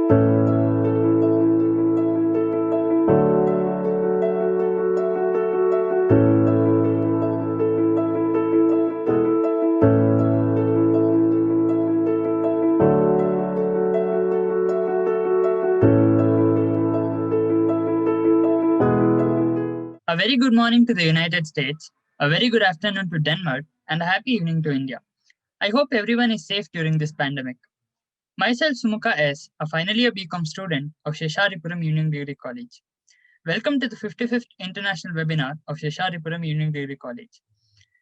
A very good morning to the United States, a very good afternoon to Denmark, and a happy evening to India. I hope everyone is safe during this pandemic. Myself, Sumukha S., a final year BCom student of Seshadripuram Union Degree College. Welcome to the 55th International Webinar of Seshadripuram Union Degree College.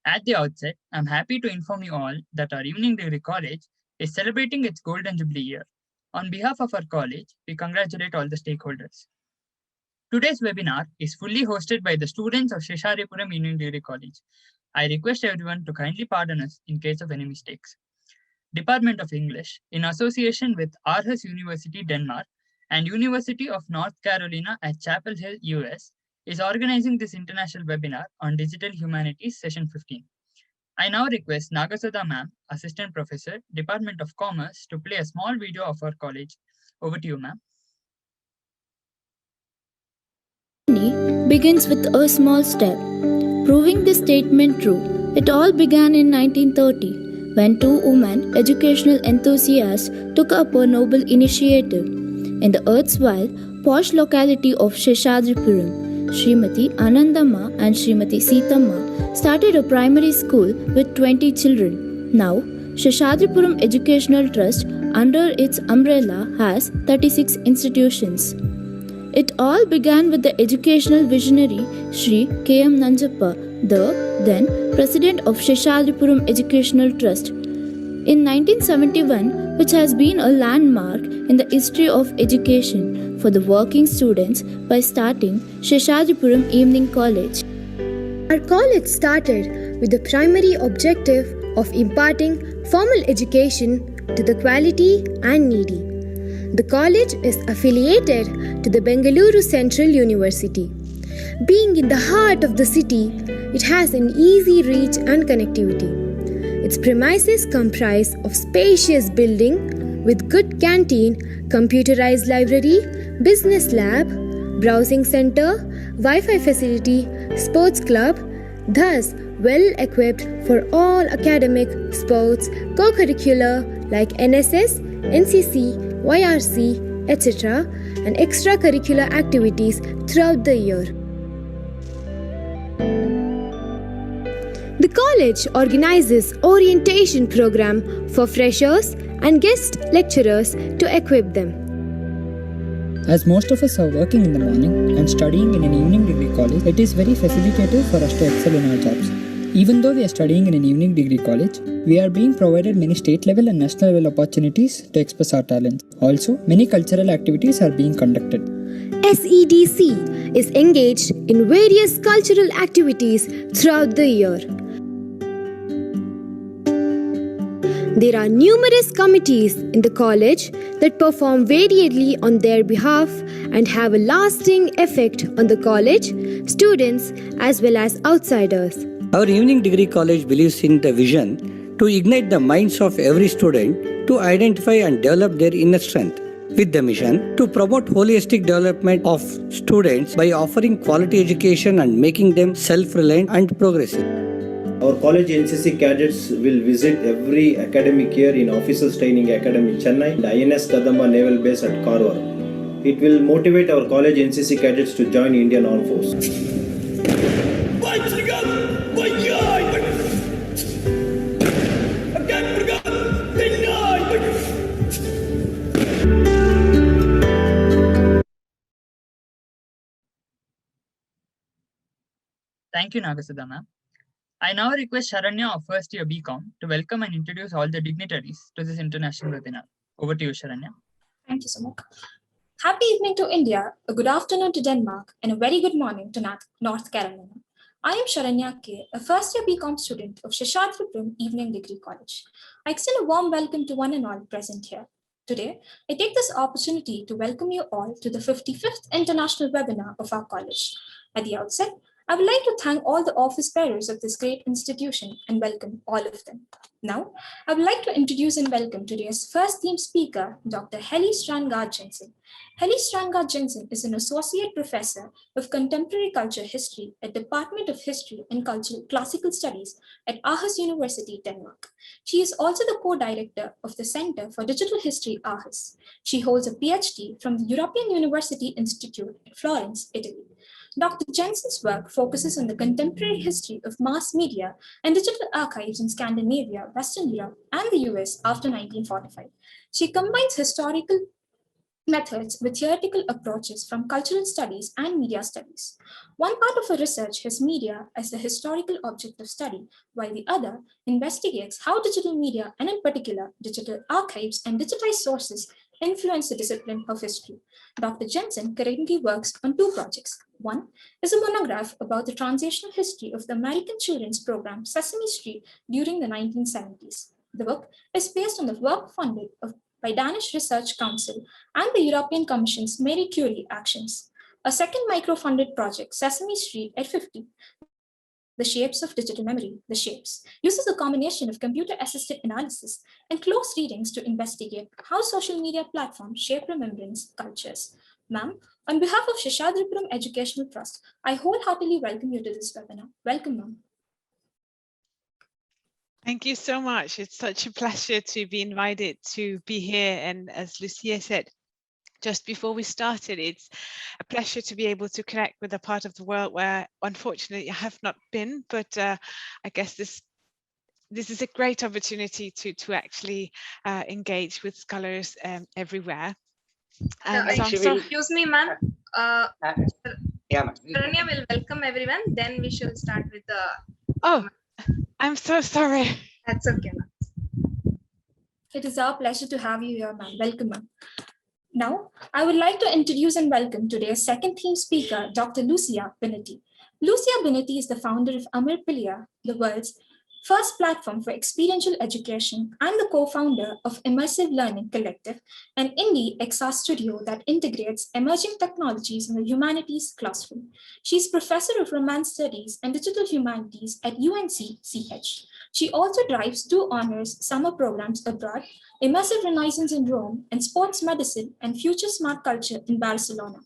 At the outset, I'm happy to inform you all that our Union Degree College is celebrating its Golden Jubilee year. On behalf of our college, we congratulate all the stakeholders. Today's webinar is fully hosted by the students of Seshadripuram Union Degree College. I request everyone to kindly pardon us in case of any mistakes. Department of English, in association with Aarhus University, Denmark, and University of North Carolina at Chapel Hill, US, is organizing this international webinar on Digital Humanities Session 15. I now request Nagasudha Ma'am, Assistant Professor, Department of Commerce, to play a small video of our college. Over to you, ma'am. Begins with a small step. Proving this statement true, it all began in 1930 when two women, educational enthusiasts, took up a noble initiative. In the erstwhile posh locality of Seshadripuram, Srimati Anandamma and Srimati Seethamma started a primary school with 20 children. Now, Seshadripuram Educational Trust under its umbrella has 36 institutions. It all began with the educational visionary Sri K.M. Nanjappa, the then President of Seshadripuram Educational Trust, in 1971, which has been a landmark in the history of education for the working students by starting Seshadripuram Evening College. Our college started with the primary objective of imparting formal education to the quality and needy. The college is affiliated to the Bengaluru Central University. Being in the heart of the city, it has an easy reach and connectivity. Its premises comprise of spacious building with good canteen, computerized library, business lab, browsing center, Wi-Fi facility, sports club, thus well equipped for all academic, sports, co-curricular like NSS, NCC, YRC, etc. and extracurricular activities throughout the year. The college organizes orientation program for freshers and guest lecturers to equip them. As most of us are working in the morning and studying in an evening degree college, it is very facilitative for us to excel in our jobs. Even though we are studying in an evening degree college, we are being provided many state level and national level opportunities to express our talents. Also, many cultural activities are being conducted. SEDC is engaged in various cultural activities throughout the year. There are numerous committees in the college that perform variedly on their behalf and have a lasting effect on the college, students as well as outsiders. Our evening degree college believes in the vision to ignite the minds of every student to identify and develop their inner strength, with the mission to promote holistic development of students by offering quality education and making them self-reliant and progressive. Our college NCC cadets will visit every academic year in Officers Training Academy Chennai and INS Kadamba Naval Base at Karwar. It will motivate our college NCC cadets to join Indian Armed Forces. Thank you, Nagasudha ma'am. I now request Sharanya of first year BCom to welcome and introduce all the dignitaries to this international webinar. Over to you, Sharanya. Thank you, Sumukh. Happy evening to India, a good afternoon to Denmark, and a very good morning to North Carolina. I am Sharanya K., a first year BCom student of Seshadripuram Evening Degree College. I extend a warm welcome to one and all present here. Today, I take this opportunity to welcome you all to the 55th International Webinar of our college. At the outset, I would like to thank all the office bearers of this great institution and welcome all of them. Now, I would like to introduce and welcome today's first theme speaker, Dr. Helle Strandgaard Jensen. Helle Strandgaard Jensen is an associate professor of contemporary culture history at Department of History and Classical Studies at Aarhus University, Denmark. She is also the co-director of the Center for Digital History, Aarhus. She holds a PhD from the European University Institute at Florence, Italy. Dr. Jensen's work focuses on the contemporary history of mass media and digital archives in Scandinavia, Western Europe, and the US after 1945. She combines historical methods with theoretical approaches from cultural studies and media studies. One part of her research has media as the historical object of study, while the other investigates how digital media, and in particular digital archives and digitized sources, influence the discipline of history. Dr. Jensen currently works on two projects. One is a monograph about the transitional history of the American children's program Sesame Street during the 1970s. The book is based on the work funded by Danish Research Council and the European Commission's Marie Curie actions. A second micro-funded project, Sesame Street at 50, the Shapes of Digital Memory, the Shapes, uses a combination of computer-assisted analysis and close readings to investigate how social media platforms shape remembrance cultures. Ma'am, on behalf of Seshadripuram Educational Trust, I wholeheartedly welcome you to this webinar. Welcome, ma'am. Thank you so much. It's such a pleasure to be invited to be here. And as Lucia said, just before we started, it's a pleasure to be able to connect with a part of the world where unfortunately I have not been, but I guess this is a great opportunity to actually engage with scholars everywhere. And excuse me, ma'am. Yeah, Rania will welcome everyone. Then we shall start with the. Oh, I'm so sorry. That's okay, ma'am. It is our pleasure to have you here, ma'am. Welcome, ma'am. Now, I would like to introduce and welcome today's second theme speaker, Dr. Lucia Binotti. Lucia Binotti is the founder of Amarpilya, the world's first platform for experiential education, and the co-founder of Immersive Learning Collective, an indie XR studio that integrates emerging technologies in the humanities classroom. She's professor of Romance Studies and Digital Humanities at UNC CH. She also drives two honors summer programs abroad, Immersive Renaissance in Rome, and Sports Medicine and Future Smart Culture in Barcelona.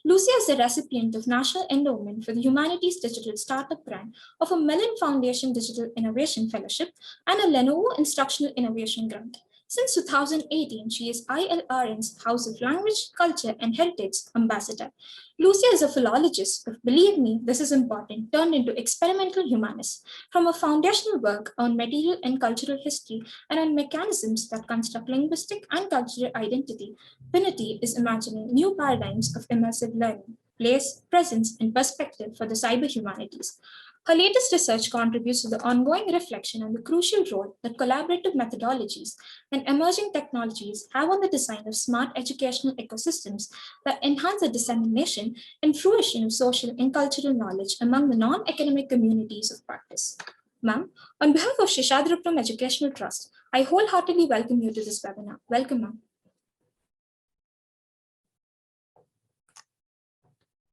Lucia is the recipient of National Endowment for the Humanities Digital Startup Grant of a Mellon Foundation Digital Innovation Fellowship and a Lenovo Instructional Innovation Grant. Since 2018, she is ILRN's House of Language, Culture, and Heritage Ambassador. Lucia is a philologist, but believe me, this is important, turned into experimental humanist. From a foundational work on material and cultural history and on mechanisms that construct linguistic and cultural identity, Binotti is imagining new paradigms of immersive learning, place, presence, and perspective for the cyber humanities. Her latest research contributes to the ongoing reflection on the crucial role that collaborative methodologies and emerging technologies have on the design of smart educational ecosystems that enhance the dissemination and fruition of social and cultural knowledge among the non-academic communities of practice. Ma'am, on behalf of Seshadripuram Educational Trust, I wholeheartedly welcome you to this webinar. Welcome, ma'am.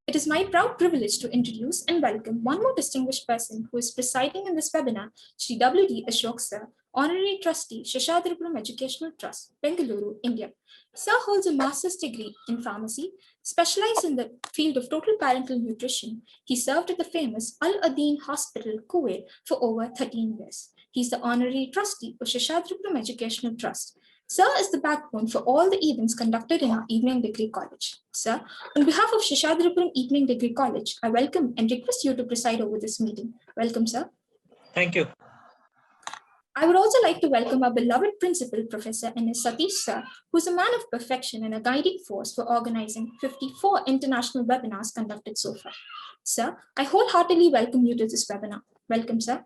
It is my proud privilege to introduce and welcome one more distinguished person who is presiding in this webinar, Shri W.D. Ashok Sir, Honorary Trustee, Seshadripuram Educational Trust, Bengaluru, India. Sir holds a master's degree in pharmacy, specialized in the field of total parental nutrition. He served at the famous Al-Adin Hospital, Kuwait, for over 13 years. He is the Honorary Trustee of Seshadripuram Educational Trust. Sir is the backbone for all the events conducted in our Evening Degree College. Sir, on behalf of Seshadripuram Evening Degree College, I welcome and request you to preside over this meeting. Welcome, sir. Thank you. I would also like to welcome our beloved Principal, Professor N.S. Satish Sir, who is a man of perfection and a guiding force for organizing 54 international webinars conducted so far. Sir, I wholeheartedly welcome you to this webinar. Welcome, sir.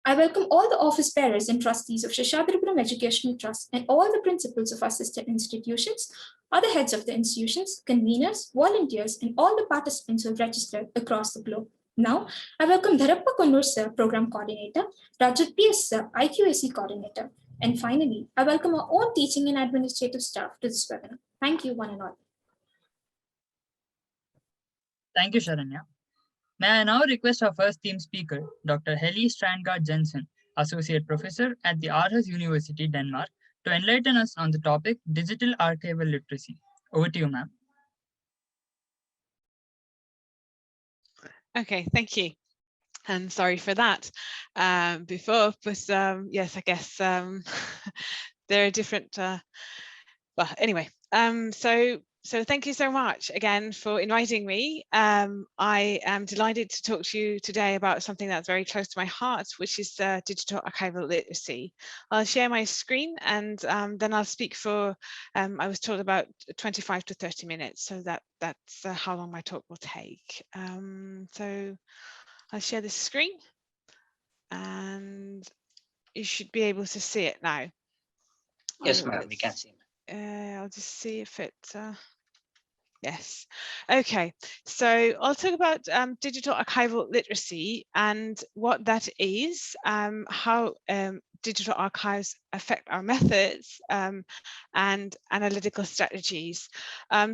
I welcome all the office bearers and trustees of Seshadripuram Educational Trust and all the principals of our sister institutions, other heads of the institutions, conveners, volunteers, and all the participants who have registered across the globe. Now, I welcome Dharappa Konnur Sir, Program Coordinator, Rajat P.S. Sir, IQAC Coordinator, and finally, I welcome our own teaching and administrative staff to this webinar. Thank you, one and all. Thank you, Sharanya. May I now request our first theme speaker, Dr. Helle Strandgaard Jensen, Associate Professor at the Aarhus University, Denmark, to enlighten us on the topic Digital Archival Literacy. Over to you, ma'am. Okay, thank you. And sorry for that before, but yes, I guess there are different, well, anyway, so thank you so much again for inviting me. I am delighted to talk to you today about something that's very close to my heart, which is digital archival literacy. I'll share my screen and then I'll speak for, I was told about 25 to 30 minutes, so that's how long my talk will take. So I'll share the screen and you should be able to see it now. Yes, madam, we can see. I'll just see if it, yes. Okay, so I'll talk about digital archival literacy and what that is, how digital archives affect our methods and analytical strategies.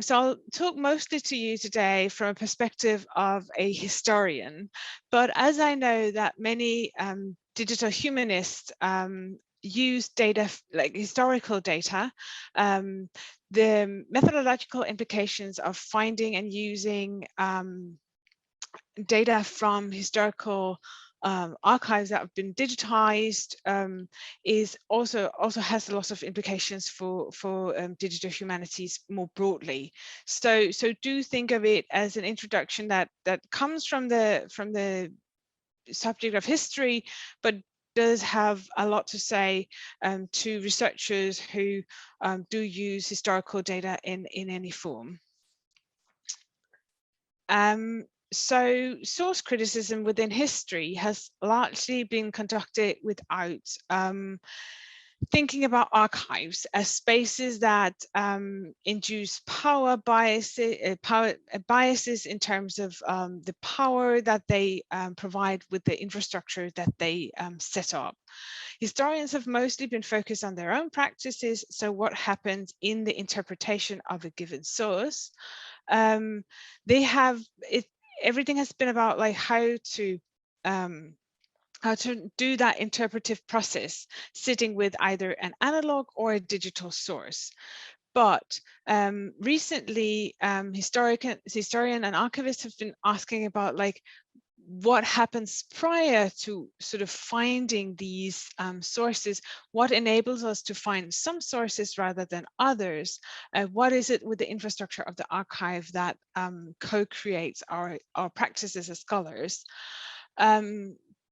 So I'll talk mostly to you today from a perspective of a historian, but as I know that many digital humanists use data, like historical data, the methodological implications of finding and using data from historical archives that have been digitized is also has a lot of implications for digital humanities more broadly. So do think of it as an introduction that comes from the subject of history, but does have a lot to say to researchers who do use historical data in any form. So source criticism within history has largely been conducted without thinking about archives as spaces that induce power biases, biases in terms of the power that they provide with the infrastructure that they set up. Historians have mostly been focused on their own practices, so what happens in the interpretation of a given source. They have everything has been about like how to do that interpretive process, sitting with either an analog or a digital source. But recently, historian and archivists have been asking about like what happens prior to sort of finding these sources, what enables us to find some sources rather than others, what is it with the infrastructure of the archive that co-creates our practices as scholars.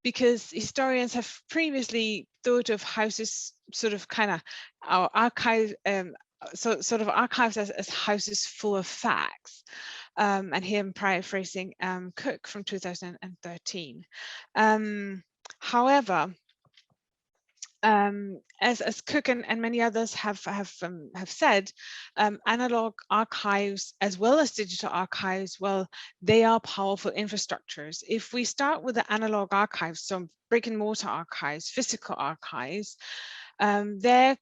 Because historians have previously thought of houses sort of kind of our archive, sort of archives as houses full of facts. And here I'm paraphrasing Cook from 2013. However, as Cook and many others have said, analog archives as well as digital archives, well, they are powerful infrastructures. If we start with the analog archives, so brick and mortar archives, physical archives, they're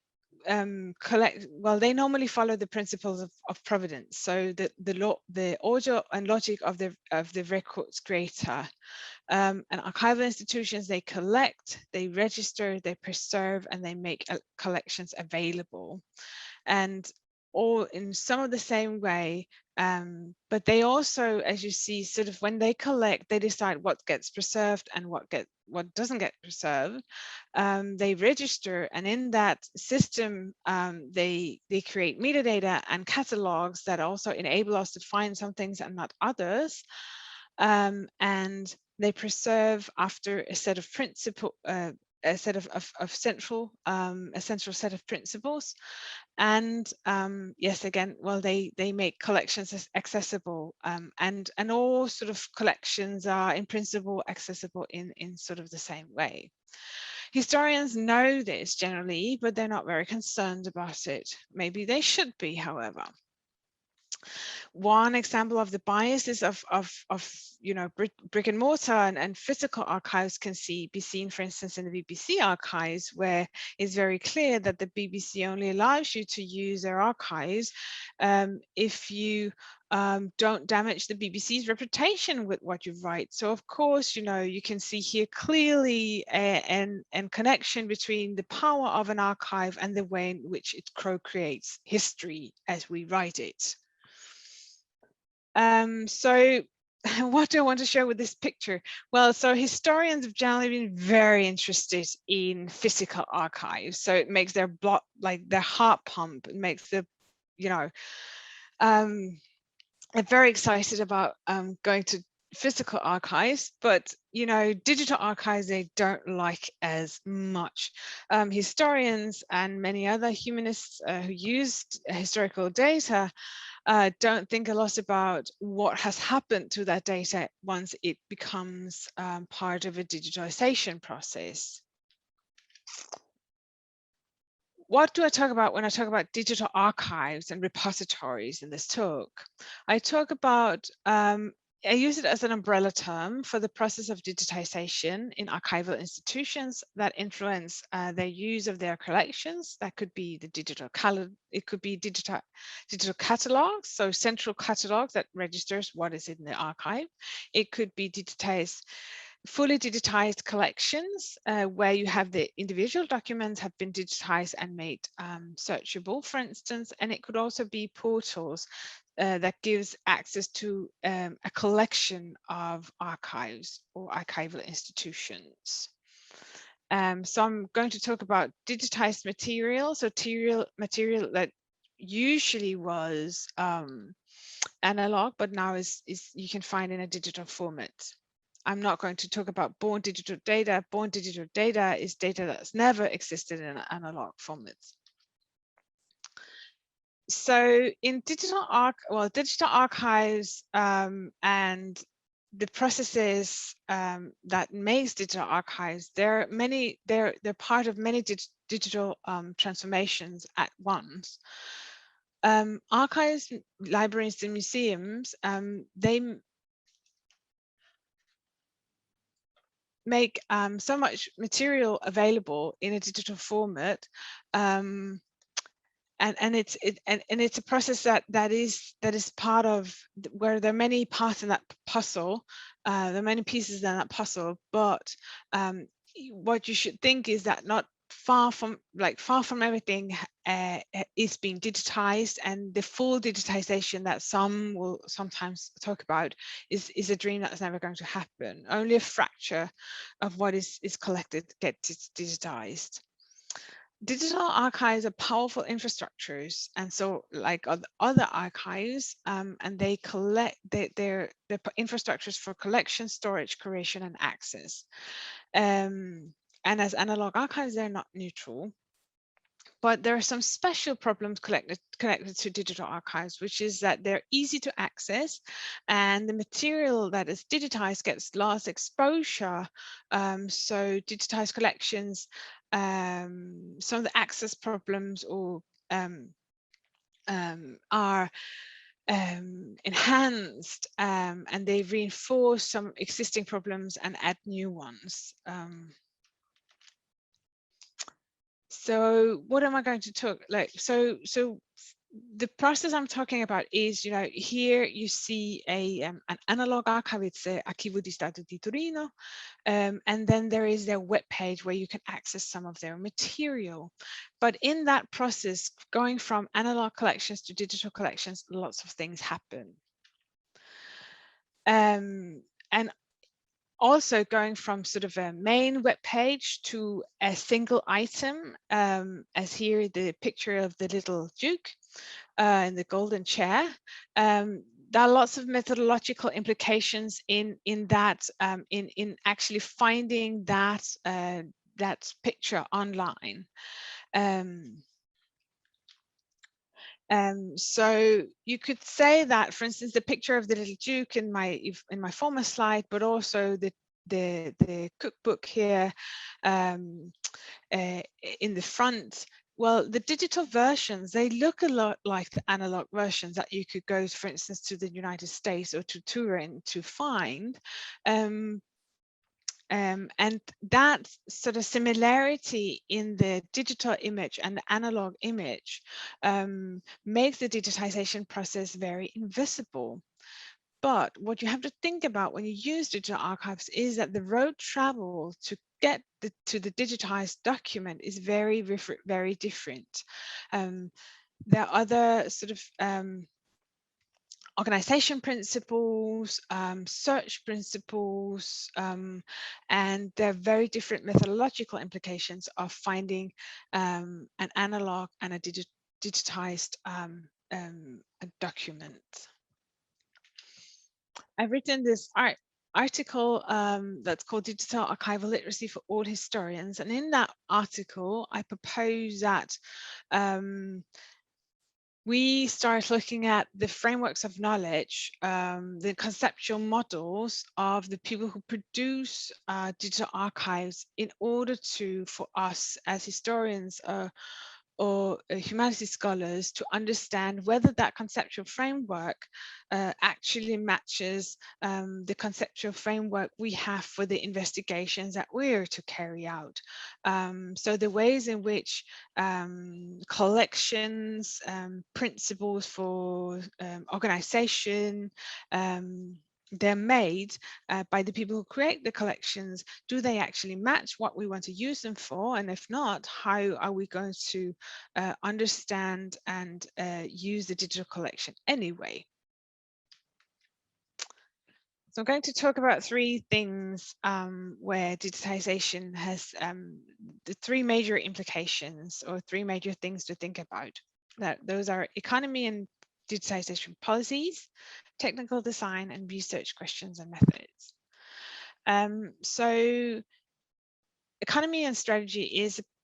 they normally follow the principles of provenance. So the order and logic of the record's creator. And archival institutions, they collect, they register, they preserve, and they make collections available. And all in some of the same way, but they also, as you see, sort of when they collect, they decide what gets preserved and what doesn't get preserved. They register, and in that system, they create metadata and catalogs that also enable us to find some things and not others. And they preserve after a set of principle, a set of central, a central set of principles. And yes, again, well, they make collections accessible, and all sort of collections are in principle accessible in sort of the same way. Historians know this generally, but they're not very concerned about it. Maybe they should be, however. One example of the biases of you know, brick and mortar and physical archives can be seen, for instance, in the BBC archives, where it's very clear that the BBC only allows you to use their archives if you don't damage the BBC's reputation with what you write. So of course, you know, you can see here clearly an connection between the power of an archive and the way in which it co-creates history as we write it. So what do I want to show with this picture? Well, so historians have generally been very interested in physical archives. So it makes their their heart pump. It makes the, you know, they're very excited about going to physical archives, but you know, digital archives they don't like as much. Historians and many other humanists who used historical data don't think a lot about what has happened to that data once it becomes part of a digitalization process. What do I talk about when I talk about digital archives and repositories in this talk? I talk about, I use it as an umbrella term for the process of digitization in archival institutions that influence their use of their collections. That could be the digital it could be digital catalogs, so central catalogs that registers what is in the archive. It could be fully digitized collections where you have the individual documents have been digitized and made searchable, for instance, and it could also be portals that gives access to a collection of archives or archival institutions. So I'm going to talk about digitized material, so material that usually was analog, but now is you can find in a digital format. I'm not going to talk about born digital data. Born digital data is data that's never existed in an analog format. So in digital archives and the processes that makes digital archives, they're part of many digital transformations at once. Archives, libraries, and museums, they make so much material available in a digital format, and it's a process that is part of where there are many parts in that puzzle. There are many pieces in that puzzle, but what you should think is that not far from everything is being digitized, and the full digitization that some will sometimes talk about is a dream that's never going to happen. Only a fracture of what is collected gets digitized. Digital archives are powerful infrastructures, and so like other archives, and they collect their infrastructures for collection, storage, curation, and access. And as analog archives, they're not neutral. But there are some special problems connected to digital archives, which is that they're easy to access, and the material that is digitized gets large exposure. So digitized collections, some of the access problems or are enhanced, and they reinforce some existing problems and add new ones. So what am I going to talk like? So the process I'm talking about is, you know, here you see an analog archive. It's Archivo di Stato di Torino, and then there is their webpage where you can access some of their material. But in that process, going from analog collections to digital collections, lots of things happen. And also going from sort of a main web page to a single item, as here the picture of the little Duke in the golden chair. There are lots of methodological implications in that, in actually finding that that picture online. So you could say that, for instance, the picture of the little Duke in my former slide, but also the cookbook here in the front, well, the digital versions, they look a lot like the analog versions that you could go, for instance, to the United States or to Turin to find. And that sort of similarity in the digital image and the analog image makes the digitization process very invisible. But what you have to think about when you use digital archives is that the road travel to get to the digitized document is very different. There are other sort of organization principles, search principles, and there are very different methodological implications of finding an analog and a digitized a document. I've written this article that's called Digital Archival Literacy for All Historians, and in that article I propose that we start looking at the frameworks of knowledge, the conceptual models of the people who produce digital archives in order for us as historians or humanities scholars to understand whether that conceptual framework actually matches the conceptual framework we have for the investigations that we're to carry out. So the ways in which collections, principles for organization, they're made by the people who create the collections. Do they actually match what we want to use them for? And if not, how are we going to understand and use the digital collection anyway? So I'm going to talk about three things where digitization has the three major implications or three major things to think about. Those are economy and digitization policies, technical design, and research questions and methods. So economy and strategy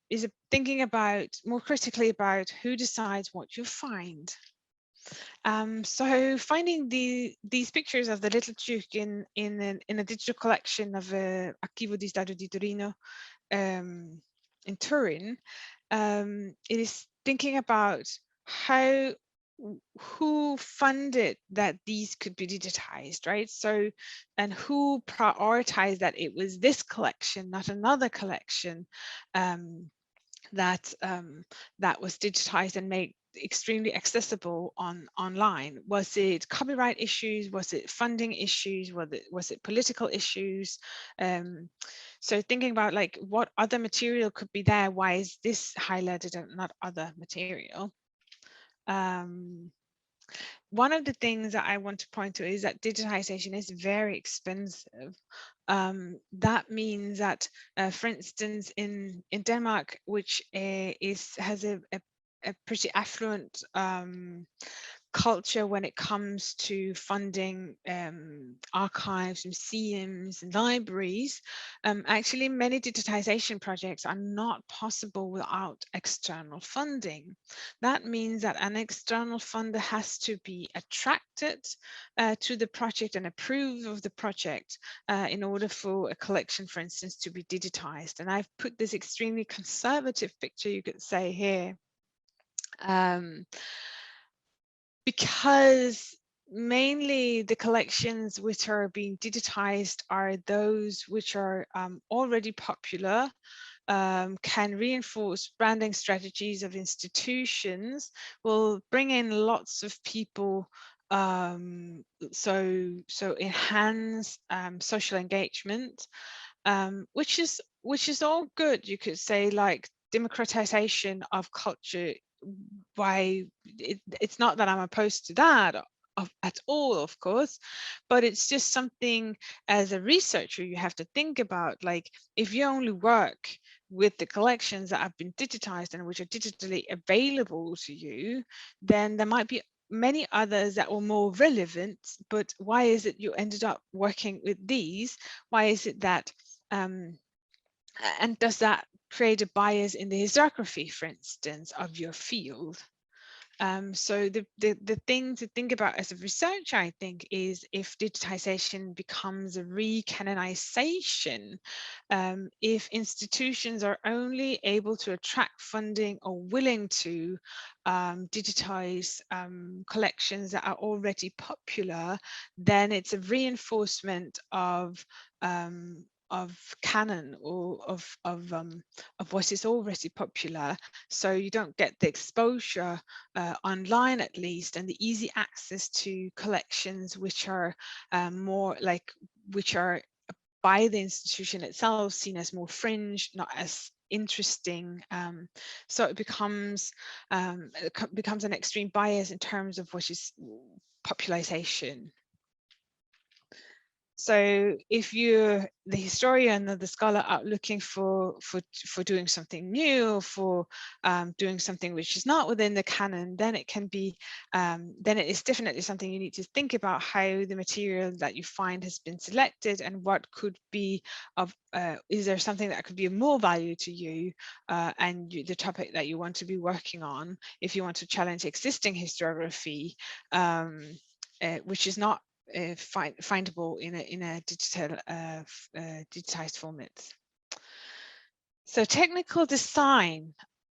is thinking about more critically about who decides what you find. So finding these pictures of the little Duke in a digital collection of Archivio di Stato di Torino in Turin, it is thinking about who funded that these could be digitized, right? So, and who prioritized that it was this collection, not another collection, that was digitized and made extremely accessible online. Was it copyright issues? Was it funding issues? Was it political issues? So thinking about like what other material could be there? Why is this highlighted and not other material? One of the things that I want to point to is that digitization is very expensive. That means that, for instance, in Denmark, which has a pretty affluent culture when it comes to funding archives, museums, and libraries, actually many digitization projects are not possible without external funding. That means that an external funder has to be attracted to the project and approve of the project in order for a collection, for instance, to be digitized. And I've put this extremely conservative picture, you could say here, because mainly the collections which are being digitized are those which are already popular, can reinforce branding strategies of institutions, will bring in lots of people, so enhance social engagement, which is all good. You could say like democratization of culture. Why it's not that I'm opposed to that at all, of course, but it's just something as a researcher you have to think about. Like if you only work with the collections that have been digitized and which are digitally available to you, then there might be many others that were more relevant. But why is it you ended up working with these? Why is it that and does that create a bias in the historiography, for instance, of your field? So the thing to think about as a researcher, I think, is if digitization becomes a recanonization, if institutions are only able to attract funding or willing to digitize collections that are already popular, then it's a reinforcement of canon or of what is already popular. So you don't get the exposure online, at least, and the easy access to collections which are more like, which are by the institution itself seen as more fringe, not as interesting. So it becomes an extreme bias in terms of what is popularization. So if you're the historian or the scholar out looking for doing something new, for doing something which is not within the canon, then it can be, then it is definitely something you need to think about, how the material that you find has been selected and what could be of, is there something that could be of more value to you and the topic that you want to be working on, if you want to challenge existing historiography, which is not findable in a digital digitized format. So technical design,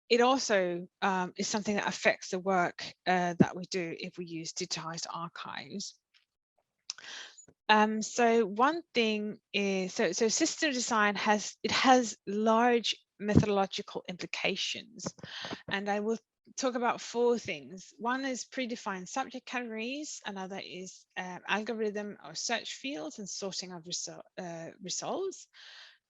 it also is something that affects the work that we do if we use digitized archives. So one thing is, so system design has large methodological implications, and I will talk about four things. One is predefined subject categories, another is algorithm or search fields and sorting of results.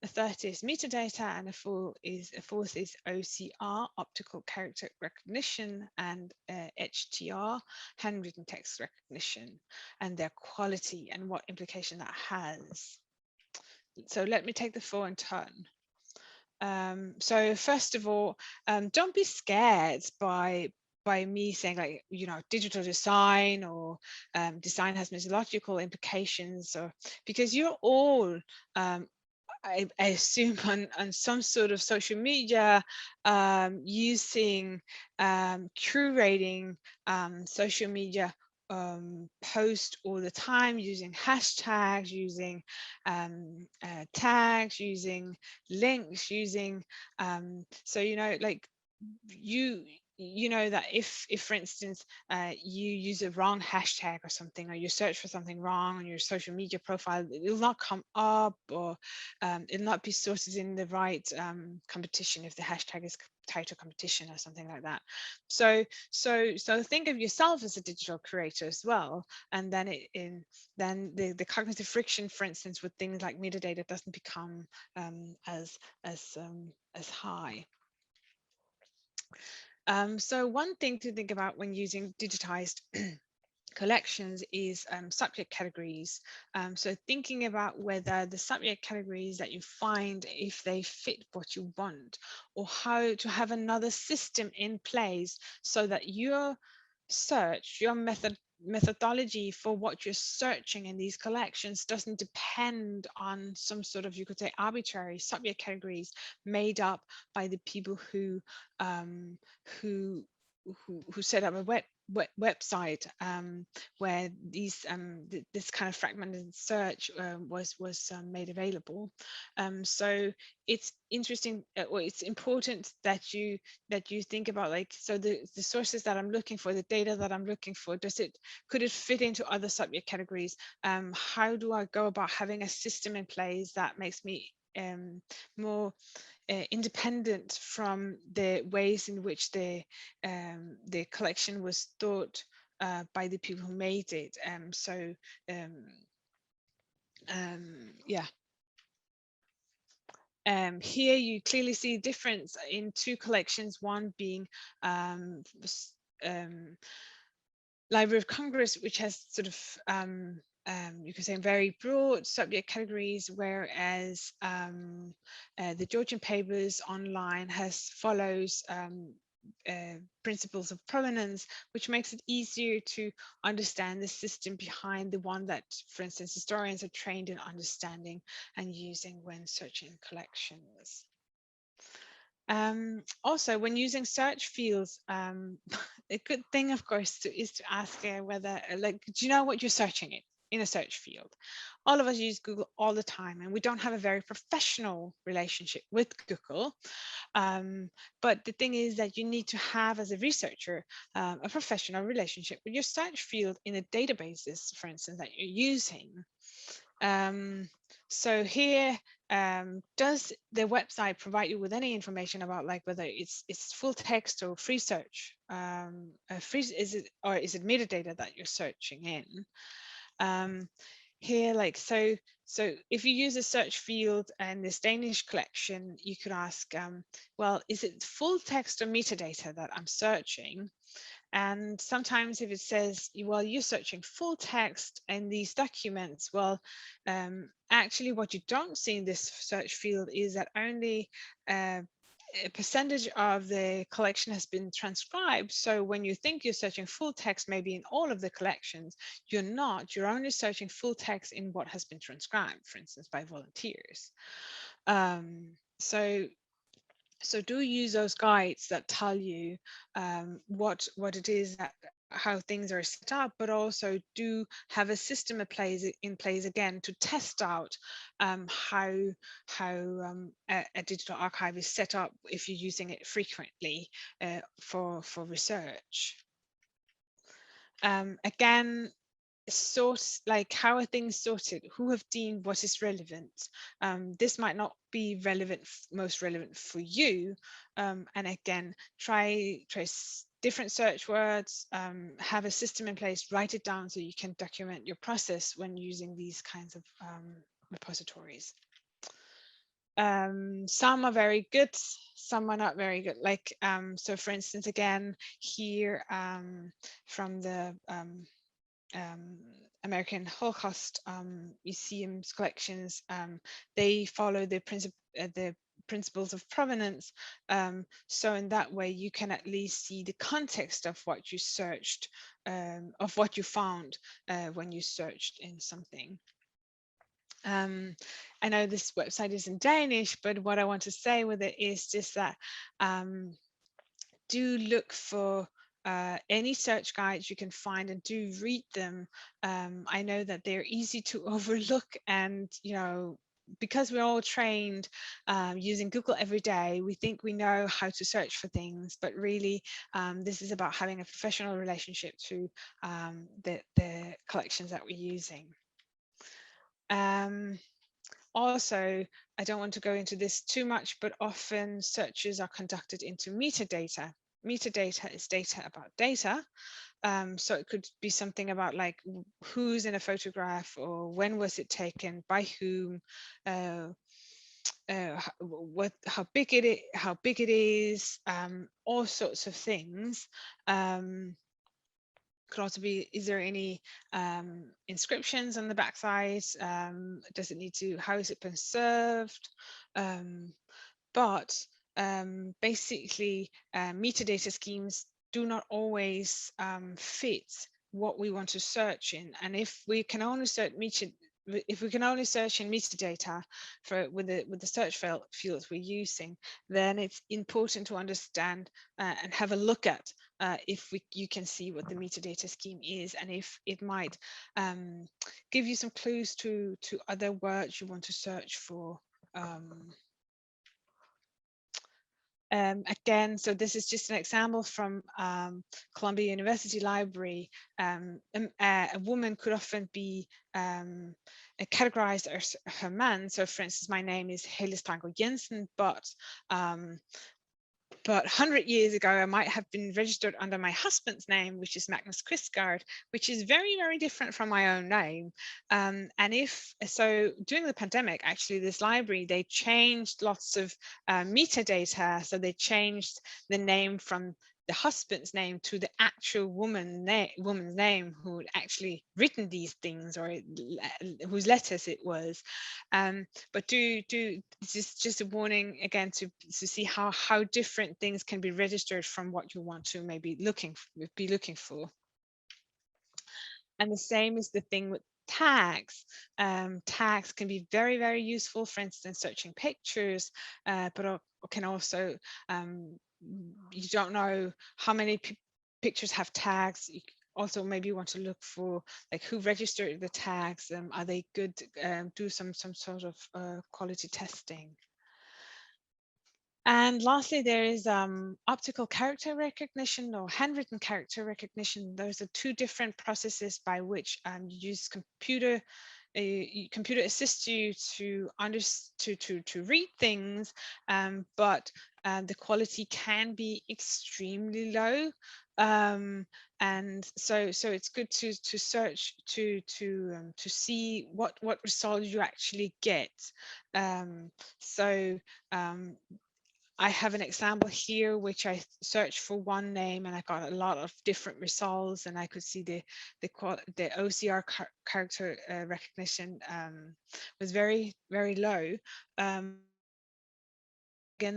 The third is metadata, and the fourth is OCR, optical character recognition, and HTR, handwritten text recognition, and their quality and what implication that has. So let me take the four in turn. So first of all, don't be scared by me saying, like, you know, digital design or design has methodological implications, or because you're all I assume on some sort of social media, using curating social media post all the time, using hashtags, using tags, using links, using so, you know, like you know that if for instance you use a wrong hashtag or something, or you search for something wrong on your social media profile, it'll not come up, or it'll not be sorted in the right competition if the hashtag is title competition or something like that. So think of yourself as a digital creator as well, and then then the cognitive friction, for instance, with things like metadata doesn't become as high. So one thing to think about when using digitized collections is subject categories. So thinking about whether the subject categories that you find, if they fit what you want, or how to have another system in place so that your search, your methodology for what you're searching in these collections doesn't depend on some sort of, you could say, arbitrary subject categories made up by the people who set up a website where these this kind of fragmented search was made available. So it's interesting, or it's important that you think about, like, so the sources that I'm looking for, the data that I'm looking for, could it fit into other subject categories? How do I go about having a system in place that makes me more independent from the ways in which the collection was thought by the people who made it. Yeah. Here you clearly see a difference in two collections, one being Library of Congress, which has sort of you could say very broad subject categories, whereas the Georgian Papers online follows principles of provenance, which makes it easier to understand the system behind the one that, for instance, historians are trained in understanding and using when searching collections. Also, when using search fields, a good thing, of course, is to ask whether, like, do you know what you're searching in a search field? All of us use Google all the time, and we don't have a very professional relationship with Google. But the thing is that you need to have, as a researcher, a professional relationship with your search field in the databases, for instance, that you're using. So here, does the website provide you with any information about, like, whether it's full text or free search? Is it metadata that you're searching in? Here, like, so if you use a search field and this Danish collection, you could ask, well, is it full text or metadata that I'm searching? And sometimes if it says, well, you're searching full text in these documents, well, actually what you don't see in this search field is that only a percentage of the collection has been transcribed. So when you think you're searching full text, maybe in all of the collections, you're not. You're only searching full text in what has been transcribed, for instance, by volunteers. So do use those guides that tell you what it is, how things are set up, but also do have a system in place again to test out how a digital archive is set up if you're using it frequently for research. Again, like, how are things sorted? Who have deemed what is relevant? This might not be most relevant for you. And again, try different search words, have a system in place, write it down so you can document your process when using these kinds of repositories. Some are very good, some are not very good. Like, so for instance, again, here from the American Holocaust Museum's collections, they follow the principles of provenance. So in that way, you can at least see the context of what you searched, of what you found when you searched in something. I know this website is in Danish, but what I want to say with it is just that do look for any search guides you can find and do read them. I know that they're easy to overlook, and because we're all trained using Google every day, we think we know how to search for things, but really this is about having a professional relationship to the collections that we're using. Also, I don't want to go into this too much, but often searches are conducted into metadata. Metadata is data about data. So it could be something about, like, who's in a photograph, or when was it taken, by whom, how big it is, all sorts of things. Could also be, is there any inscriptions on the backside? Does it need to, how is it preserved? But basically, metadata schemes do not always fit what we want to search in. And if we can only search in metadata with the search fields we're using, then it's important to understand and have a look at if you can see what the metadata scheme is, and if it might give you some clues to other words you want to search for. Again, so this is just an example from Columbia University Library. A woman could often be categorized as her man. So for instance, my name is Helle Jensen, but 100 years ago, I might have been registered under my husband's name, which is Magnus Strandgaard, which is very, very different from my own name. And so during the pandemic, actually, this library, they changed lots of metadata. So they changed the name from the husband's name to the actual woman's name who had actually written these things, or whose letters it was. But just a warning again to see how different things can be registered from what you want to maybe be looking for. And the same is the thing with tags. Tags can be very, very useful, for instance, searching pictures, but can also, you don't know how many pictures have tags. You also maybe want to look for like who registered the tags. Are they good? Do some sort of quality testing. And lastly, there is optical character recognition or handwritten character recognition. Those are two different processes by which you use computer assists you to read things, but the quality can be extremely low. And so it's good to search to see what result you actually get. I have an example here, which I searched for one name and I got a lot of different results, and I could see the OCR character recognition was very, very low. Again,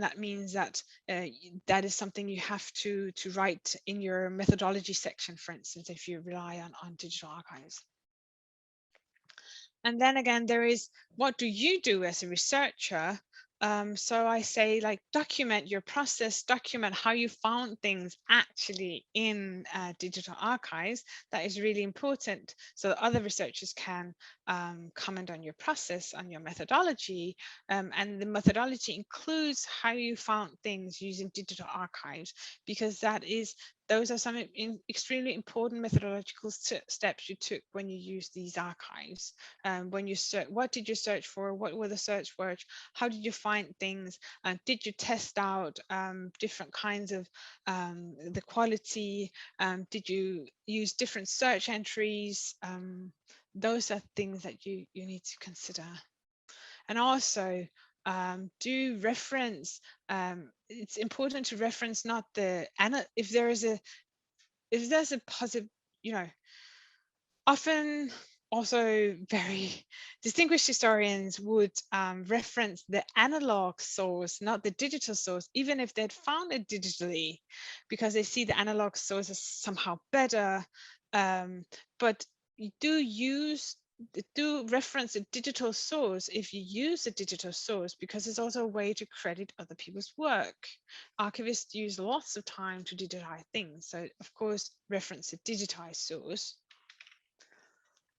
that means that that is something you have to write in your methodology section, for instance, if you rely on digital archives. And then again, there is, what do you do as a researcher? So I say, like, document your process, document how you found things actually in digital archives. That is really important, so other researchers can comment on your process, on your methodology, and the methodology includes how you found things using digital archives, because those are some extremely important methodological steps you took when you use these archives. When you search, what did you search for? What were the search words? How did you find things? Did you test out different kinds of the quality? Did you use different search entries? Those are things that you need to consider. And also, do reference, it's important to reference not the, if there's a positive, often also very distinguished historians would reference the analog source, not the digital source, even if they'd found it digitally, because they see the analog source as somehow better. But you do reference a digital source if you use a digital source, because it's also a way to credit other people's work. Archivists use lots of time to digitize things, so of course reference a digitized source.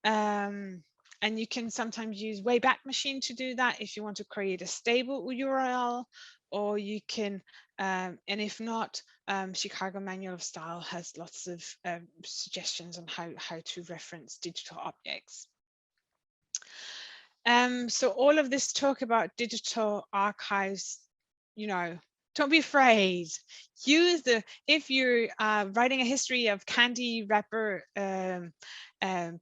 And you can sometimes use Wayback Machine to do that if you want to create a stable URL, or you can, and if not, Chicago Manual of Style has lots of suggestions on how to reference digital objects. So all of this talk about digital archives, don't be afraid. Use if you're writing a history of candy wrapper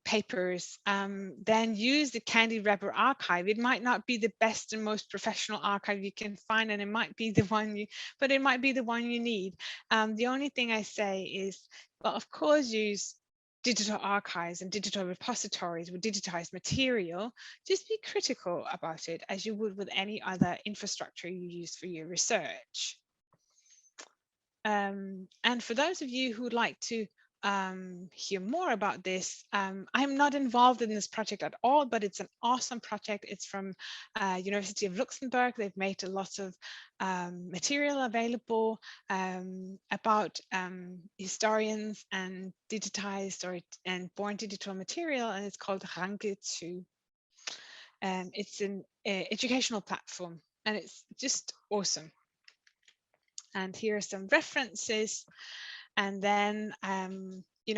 papers, then use the candy wrapper archive. It might not be the best and most professional archive you can find, and it might be the one but it might be the one you need. The only thing I say is, well, of course, use digital archives and digital repositories with digitized material. Just be critical about it, as you would with any other infrastructure you use for your research. And for those of you who would like to hear more about this, I'm not involved in this project at all, but it's an awesome project. It's from University of Luxembourg. They've made a lot of material available about historians and digitized and born digital material, and it's called Ranke 2. It's an educational platform, and it's just awesome. And here are some references. And then, you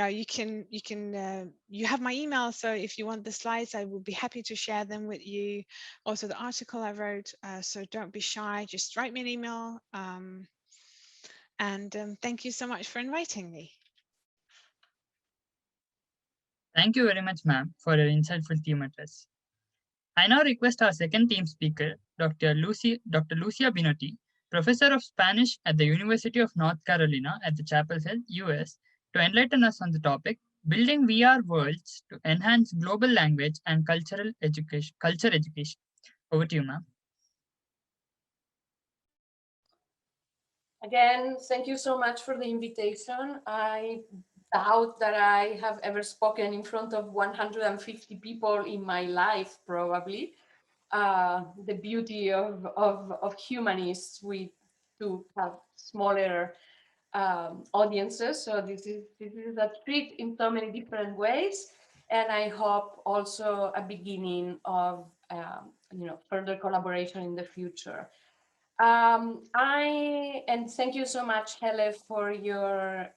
have my email. So if you want the slides, I will be happy to share them with you. Also the article I wrote, so don't be shy, just write me an email. Thank you so much for inviting me. Thank you very much, ma'am, for your insightful team address. I now request our second team speaker, Dr. Lucia Binotti, Professor of Spanish at the University of North Carolina at the Chapel Hill, US, to enlighten us on the topic, Building VR Worlds to Enhance Global Language and Culture Education. Over to you, ma'am. Again, thank you so much for the invitation. I doubt that I have ever spoken in front of 150 people in my life, probably. The beauty of humanists with to have smaller audiences. So this is a treat in so many different ways, and I hope also a beginning of further collaboration in the future. And thank you so much, Helle, for your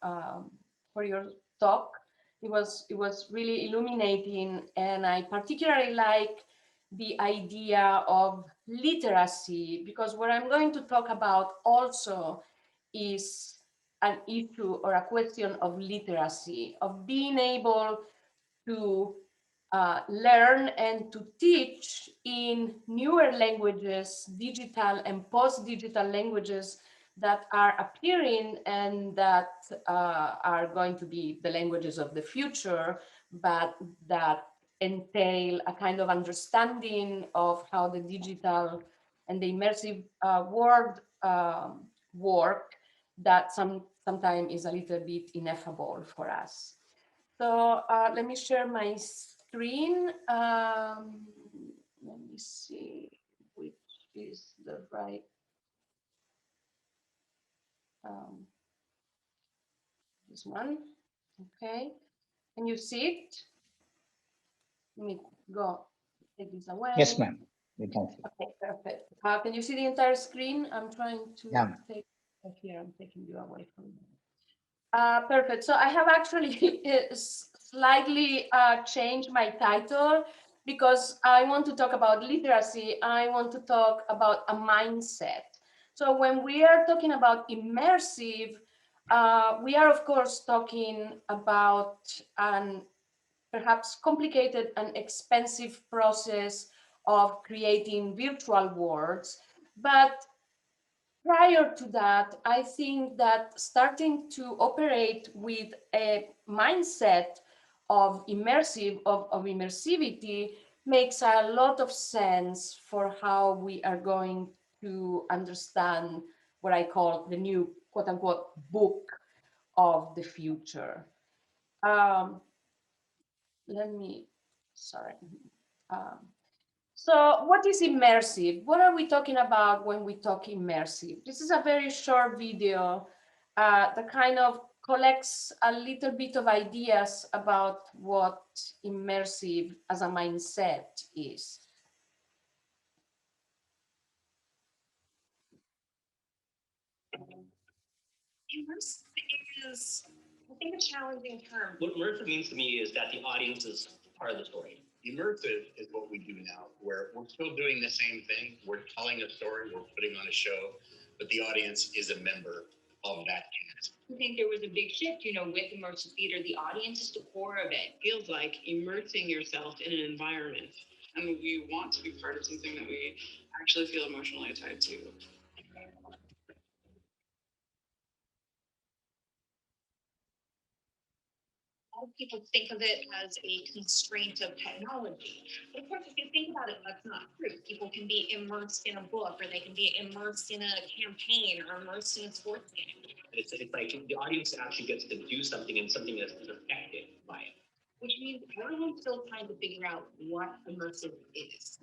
talk. It was really illuminating, and I particularly like the idea of literacy, because what I'm going to talk about also is an issue or a question of literacy, of being able to learn and to teach in newer languages, digital and post-digital languages that are appearing and that are going to be the languages of the future, but that entail a kind of understanding of how the digital and the immersive world work that sometimes is a little bit ineffable for us. So let me share my screen. Let me see which is the right. This one. Okay. Can you see it? Let me go take this away. Yes, ma'am. We can see. Okay, perfect. Can you see the entire screen? I'm trying to take here. I'm taking you away from there. Perfect. So I have actually slightly changed my title because I want to talk about literacy. I want to talk about a mindset. So when we are talking about immersive, we are of course talking about an perhaps complicated and expensive process of creating virtual worlds. But prior to that, I think that starting to operate with a mindset of immersivity makes a lot of sense for how we are going to understand what I call the new quote unquote book of the future. So what is immersive? What are we talking about when we talk immersive? This is a very short video that kind of collects a little bit of ideas about what immersive as a mindset is. Immersive is, I think, a challenging term. What immersive means to me is that the audience is part of the story. Immersive is what we do now, where we're still doing the same thing. We're telling a story, we're putting on a show, but the audience is a member of that cast. I think there was a big shift, with immersive theater. The audience is the core of it. Feels like immersing yourself in an environment. And we want to be part of something that we actually feel emotionally tied to. People think of it as a constraint of technology. But of course, if you think about it, that's not true. People can be immersed in a book, or they can be immersed in a campaign, or immersed in a sports game. It's like the audience actually gets to do something, and something that's affected by it. Which means everyone's still trying to figure out what immersive is.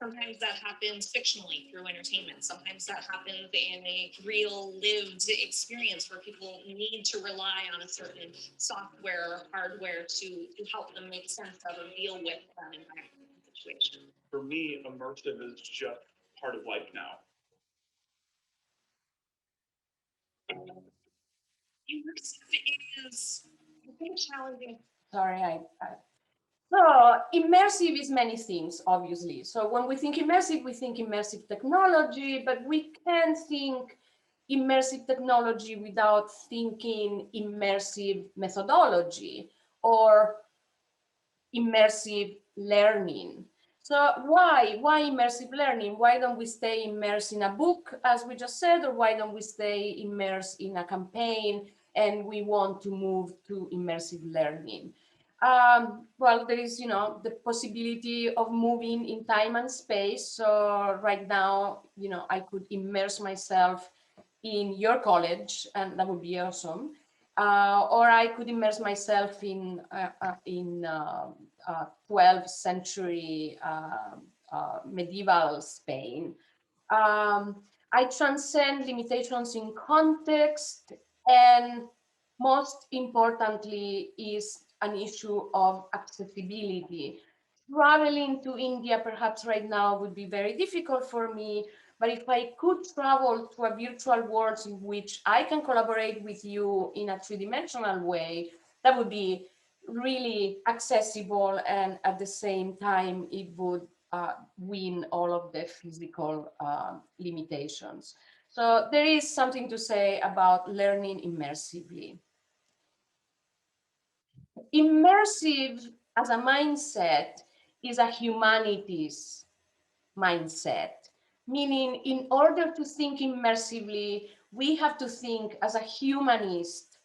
Sometimes that happens fictionally through entertainment. Sometimes that happens in a real lived experience where people need to rely on a certain software or hardware to help them make sense of or deal with that environment situation. For me, immersive is just part of life now. Immersive is, I think, challenging. Sorry, So immersive is many things, obviously. So when we think immersive technology, but we can't think immersive technology without thinking immersive methodology or immersive learning. So why immersive learning? Why don't we stay immersed in a book, as we just said, or why don't we stay immersed in a campaign and we want to move to immersive learning? Well, there is, the possibility of moving in time and space. So right now, I could immerse myself in your college, and that would be awesome. Or I could immerse myself in 12th century medieval Spain. I transcend limitations in context, and most importantly is an issue of accessibility. Traveling to India perhaps right now would be very difficult for me, but if I could travel to a virtual world in which I can collaborate with you in a three-dimensional way, that would be really accessible, and at the same time it would win all of the physical limitations. So there is something to say about learning immersively. Immersive as a mindset is a humanities mindset, meaning in order to think immersively, we have to think as a humanist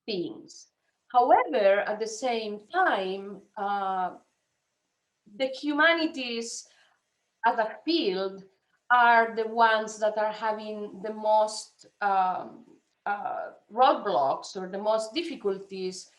beings. However, at the same time, the humanities as a field are the ones that are having the most roadblocks or the most difficulties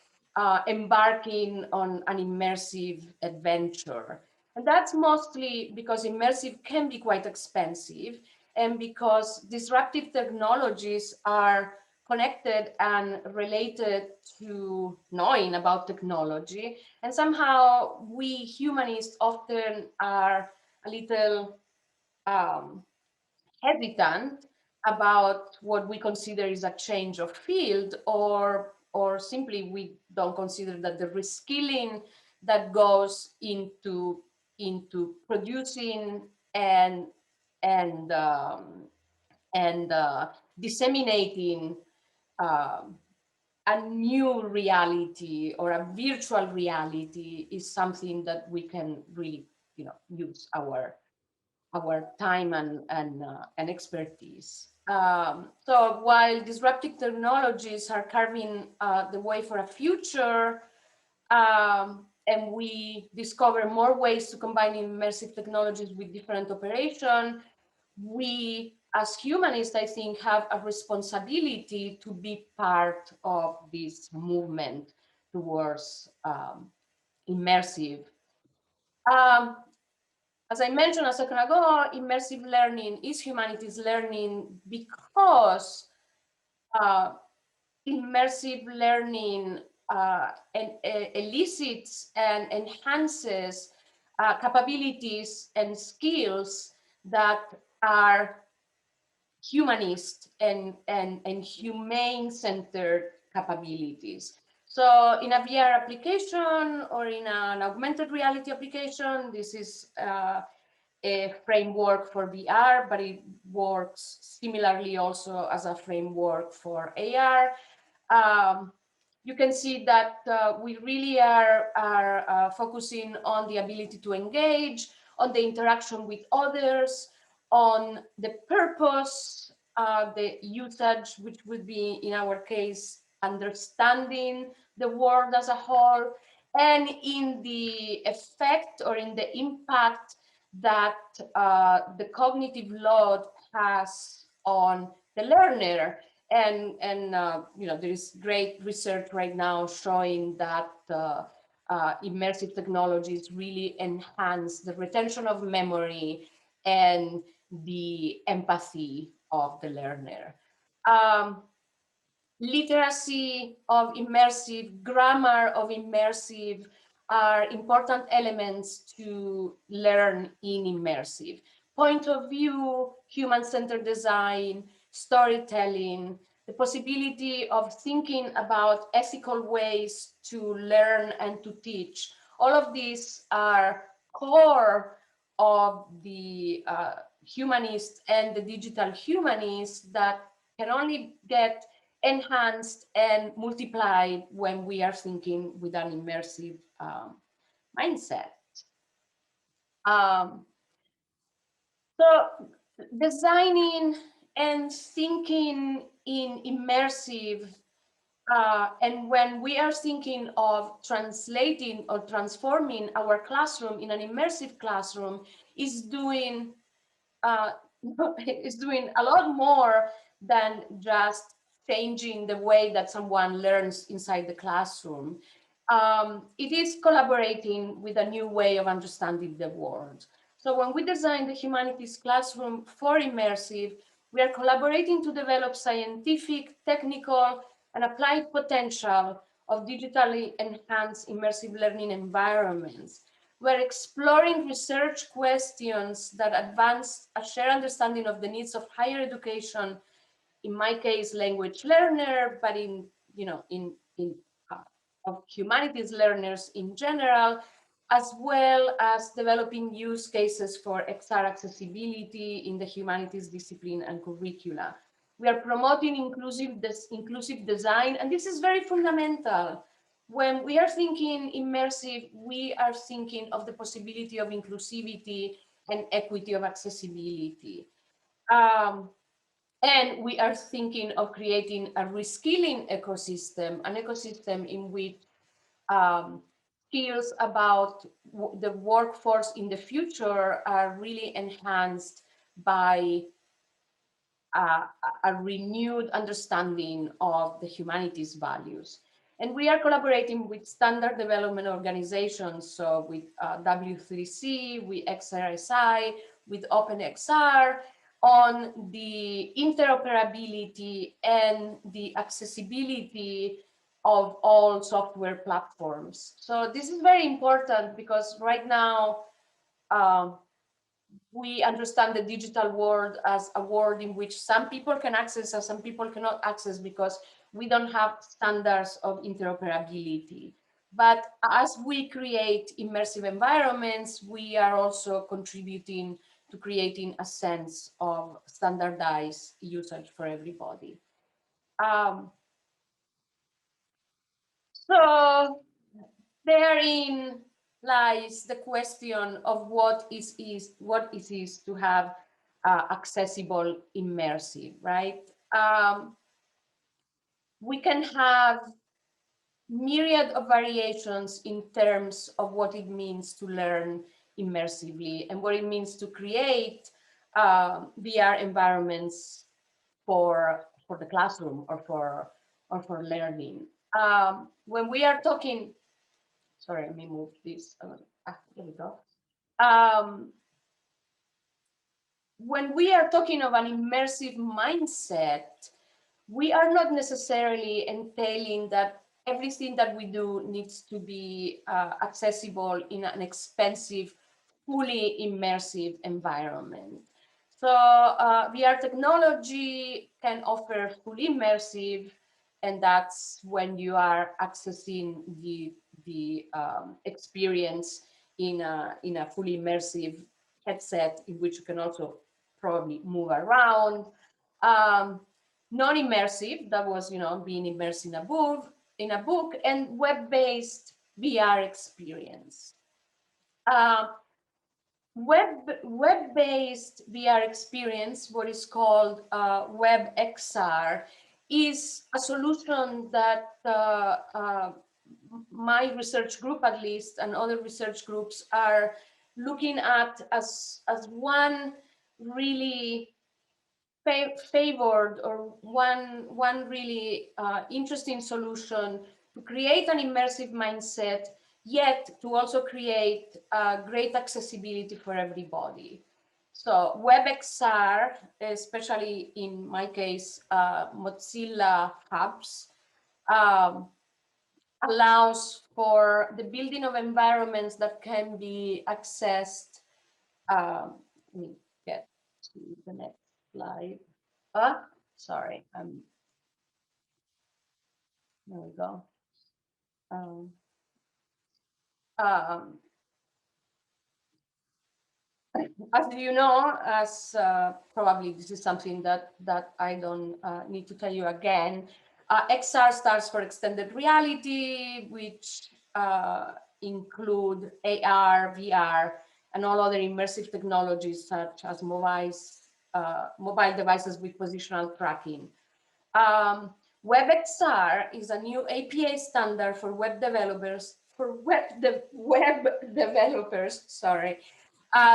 embarking on an immersive adventure. And that's mostly because immersive can be quite expensive, and because disruptive technologies are connected and related to knowing about technology. And somehow we humanists often are a little hesitant about what we consider is a change of field, or simply we don't consider that the reskilling that goes into producing and disseminating a new reality or a virtual reality is something that we can really, use our time and expertise. So while disruptive technologies are carving the way for a future, and we discover more ways to combine immersive technologies with different operation, we as humanists, I think, have a responsibility to be part of this movement towards immersive. As I mentioned a second ago, immersive learning is humanities learning because immersive learning elicits and enhances capabilities and skills that are humanist and humane-centered capabilities. So in a VR application or in an augmented reality application, this is a framework for VR, but it works similarly also as a framework for AR. You can see that we really are focusing on the ability to engage, on the interaction with others, on the purpose, the usage, which would be, in our case, understanding the world as a whole, and in the effect or in the impact that the cognitive load has on the learner. And there is great research right now showing that immersive technologies really enhance the retention of memory and the empathy of the learner. Literacy of immersive, grammar of immersive are important elements to learn in immersive. Point of view, human-centered design, storytelling, the possibility of thinking about ethical ways to learn and to teach. All of these are core of the humanists and the digital humanists that can only get enhanced and multiplied when we are thinking with an immersive mindset. So designing and thinking in immersive, and when we are thinking of translating or transforming our classroom in an immersive classroom, is doing a lot more than just changing the way that someone learns inside the classroom. It is collaborating with a new way of understanding the world. So when we design the humanities classroom for immersive, we are collaborating to develop scientific, technical, and applied potential of digitally enhanced immersive learning environments. We're exploring research questions that advance a shared understanding of the needs of higher education, in my case, language learner, but in of humanities learners in general, as well as developing use cases for XR accessibility in the humanities discipline and curricula. We are promoting inclusive design, and this is very fundamental. When we are thinking immersive, we are thinking of the possibility of inclusivity and equity of accessibility. And we are thinking of creating a reskilling ecosystem, an ecosystem in which skills about the workforce in the future are really enhanced by a renewed understanding of the humanities values. And we are collaborating with standard development organizations, so with W3C, with XRSI, with OpenXR, on the interoperability and the accessibility of all software platforms. So this is very important because right now, we understand the digital world as a world in which some people can access and some people cannot access because we don't have standards of interoperability. But as we create immersive environments, we are also contributing to creating a sense of standardized usage for everybody. So therein lies the question of what it is to have accessible immersive, right? We can have myriad of variations in terms of what it means to learn immersively and what it means to create VR environments for the classroom or for learning. When we are talking, sorry, let me move this. There we go. When we are talking of an immersive mindset, we are not necessarily entailing that everything that we do needs to be accessible in an expensive, fully immersive environment. So VR technology can offer fully immersive, and that's when you are accessing the experience in a fully immersive headset in which you can also probably move around. Non-immersive, that was being immersed in a book, and web-based VR experience. Web-based VR experience, what is called WebXR, is a solution that my research group, at least, and other research groups are looking at as one really favored or one really interesting solution to create an immersive mindset, yet to also create great accessibility for everybody. So WebXR, especially in my case, Mozilla Hubs, allows for the building of environments that can be accessed. Let me get to the next slide. Sorry, there we go. As you know, as probably this is something that I don't need to tell you again, XR stands for extended reality, which include AR, VR, and all other immersive technologies such as mobile devices with positional tracking. WebXR is a new APA standard for web developers,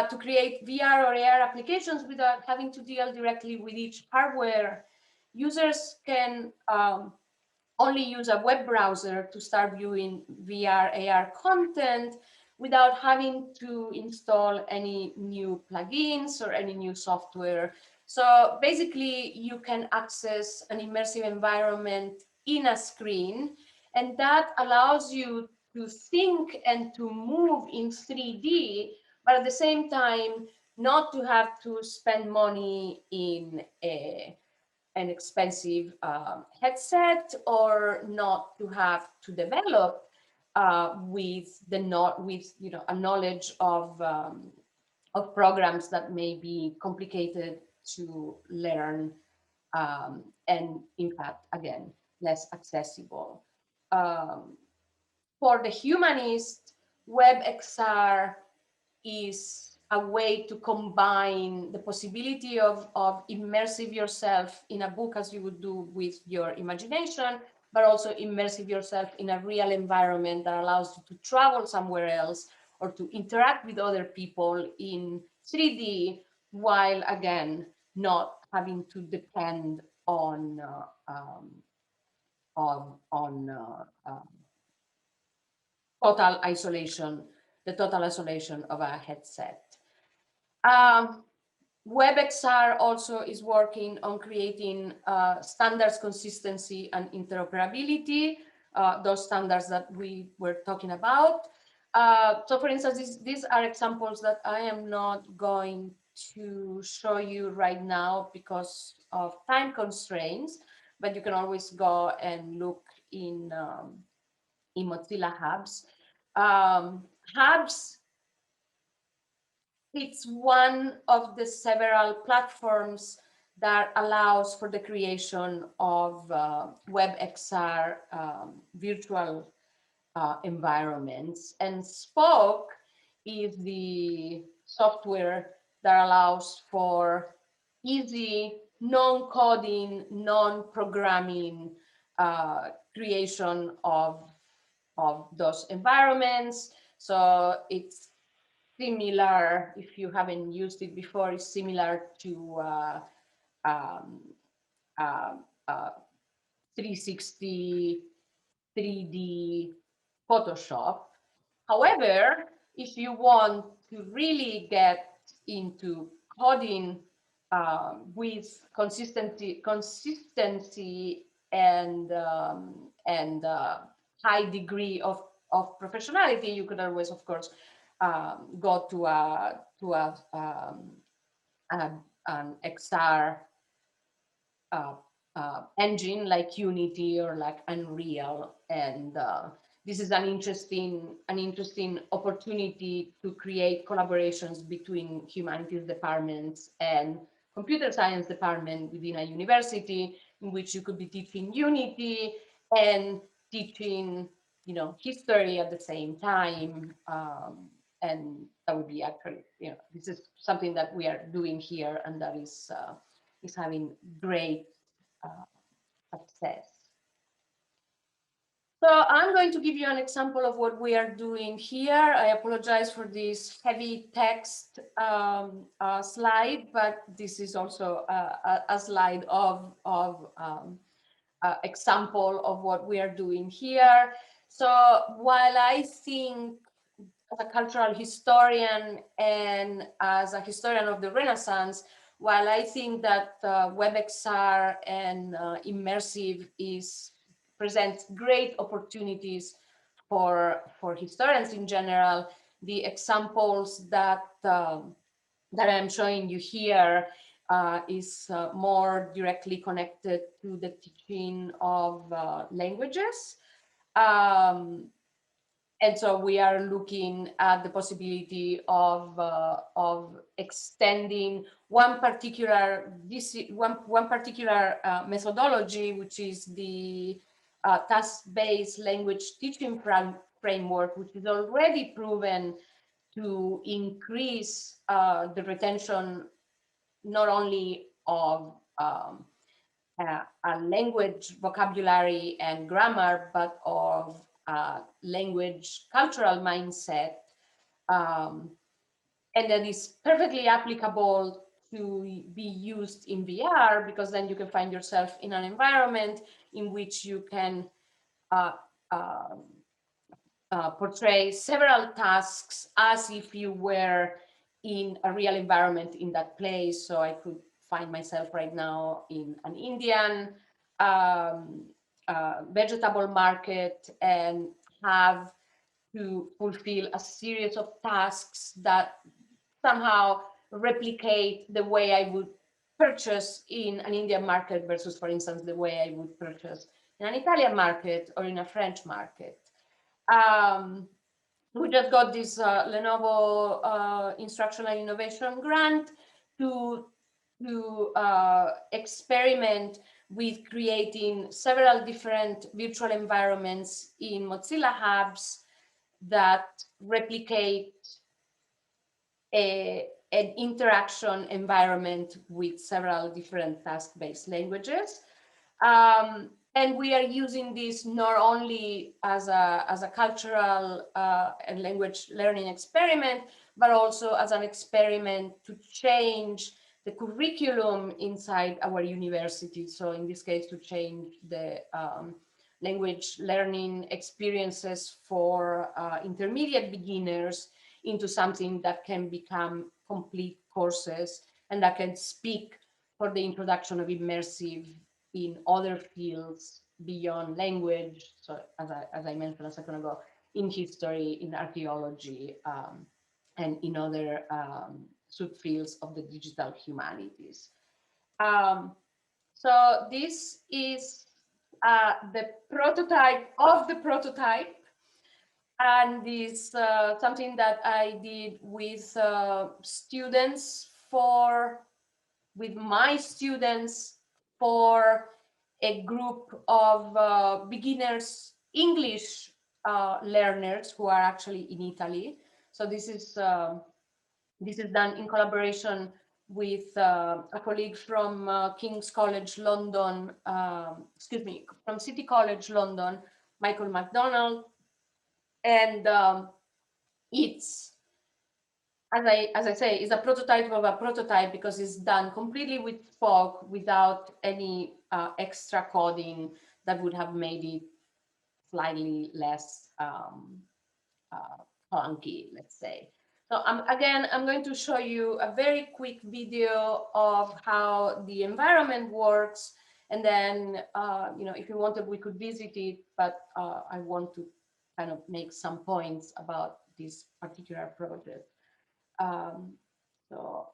to create VR or AR applications without having to deal directly with each hardware. Users can only use a web browser to start viewing VR, AR content, without having to install any new plugins or any new software. So basically, you can access an immersive environment in a screen, and that allows you to think and to move in 3D, but at the same time, not to have to spend money in an expensive headset, or not to have to develop with a knowledge of programs that may be complicated to learn, and in fact, again, less accessible. For the humanists, WebXR is a way to combine the possibility of immersive yourself in a book as you would do with your imagination, but also immersive yourself in a real environment that allows you to travel somewhere else or to interact with other people in 3D, while again, not having to depend on total isolation, the total isolation of a headset. WebXR also is working on creating standards consistency and interoperability, those standards that we were talking about. So for instance, these are examples that I am not going to show you right now because of time constraints, but you can always go and look in Mozilla Hubs. Hubs, it's one of the several platforms that allows for the creation of WebXR virtual environments. And Spoke is the software that allows for easy, non-coding, non-programming creation of those environments. So it's similar, if you haven't used it before, it's similar to 360 3D Photoshop. However, if you want to really get into coding with consistency and high degree of professionality, you could always, of course, go to an XR engine like Unity or like Unreal, and this is an interesting opportunity to create collaborations between humanities departments and computer science department within a university, in which you could be teaching Unity and teaching, history at the same time. And that would be actually, this is something that we are doing here, and that is having great success. So I'm going to give you an example of what we are doing here. I apologize for this heavy text slide, but this is also a slide of example of what we are doing here. So while I think as a cultural historian and as a historian of the Renaissance, while I think that WebXR and immersive presents great opportunities for historians in general, the examples that I'm showing you here is more directly connected to the teaching of languages. And so we are looking at the possibility of extending one particular methodology, which is the task-based language teaching framework, which is already proven to increase the retention not only of a language vocabulary and grammar, but of language cultural mindset, and that is perfectly applicable to be used in VR, because then you can find yourself in an environment in which you can portray several tasks as if you were in a real environment in that place. So I could find myself right now in an Indian vegetable market and have to fulfill a series of tasks that somehow replicate the way I would purchase in an Indian market versus, for instance, the way I would purchase in an Italian market or in a French market. We just got this Lenovo Instructional Innovation Grant to experiment with creating several different virtual environments in Mozilla Hubs that replicate an interaction environment with several different task-based languages. And we are using this not only as a cultural and language learning experiment, but also as an experiment to change the curriculum inside our university. So in this case, to change the language learning experiences for intermediate beginners into something that can become complete courses and that can speak for the introduction of immersive in other fields beyond language. So as I mentioned a second ago, in history, in archaeology, and in other subfields of the digital humanities. So this is the prototype of the prototype. And this something that I did with students with my students for a group of beginners English learners who are actually in Italy. So this is done in collaboration with a colleague from King's College London, from City College London, Michael MacDonald. And it's, as I say, it's a prototype of a prototype because it's done completely with Spock without any extra coding that would have made it slightly less clunky, let's say. So I'm going to show you a very quick video of how the environment works. And then, if you wanted, we could visit it, but I want to kind of make some points about this particular project. Well,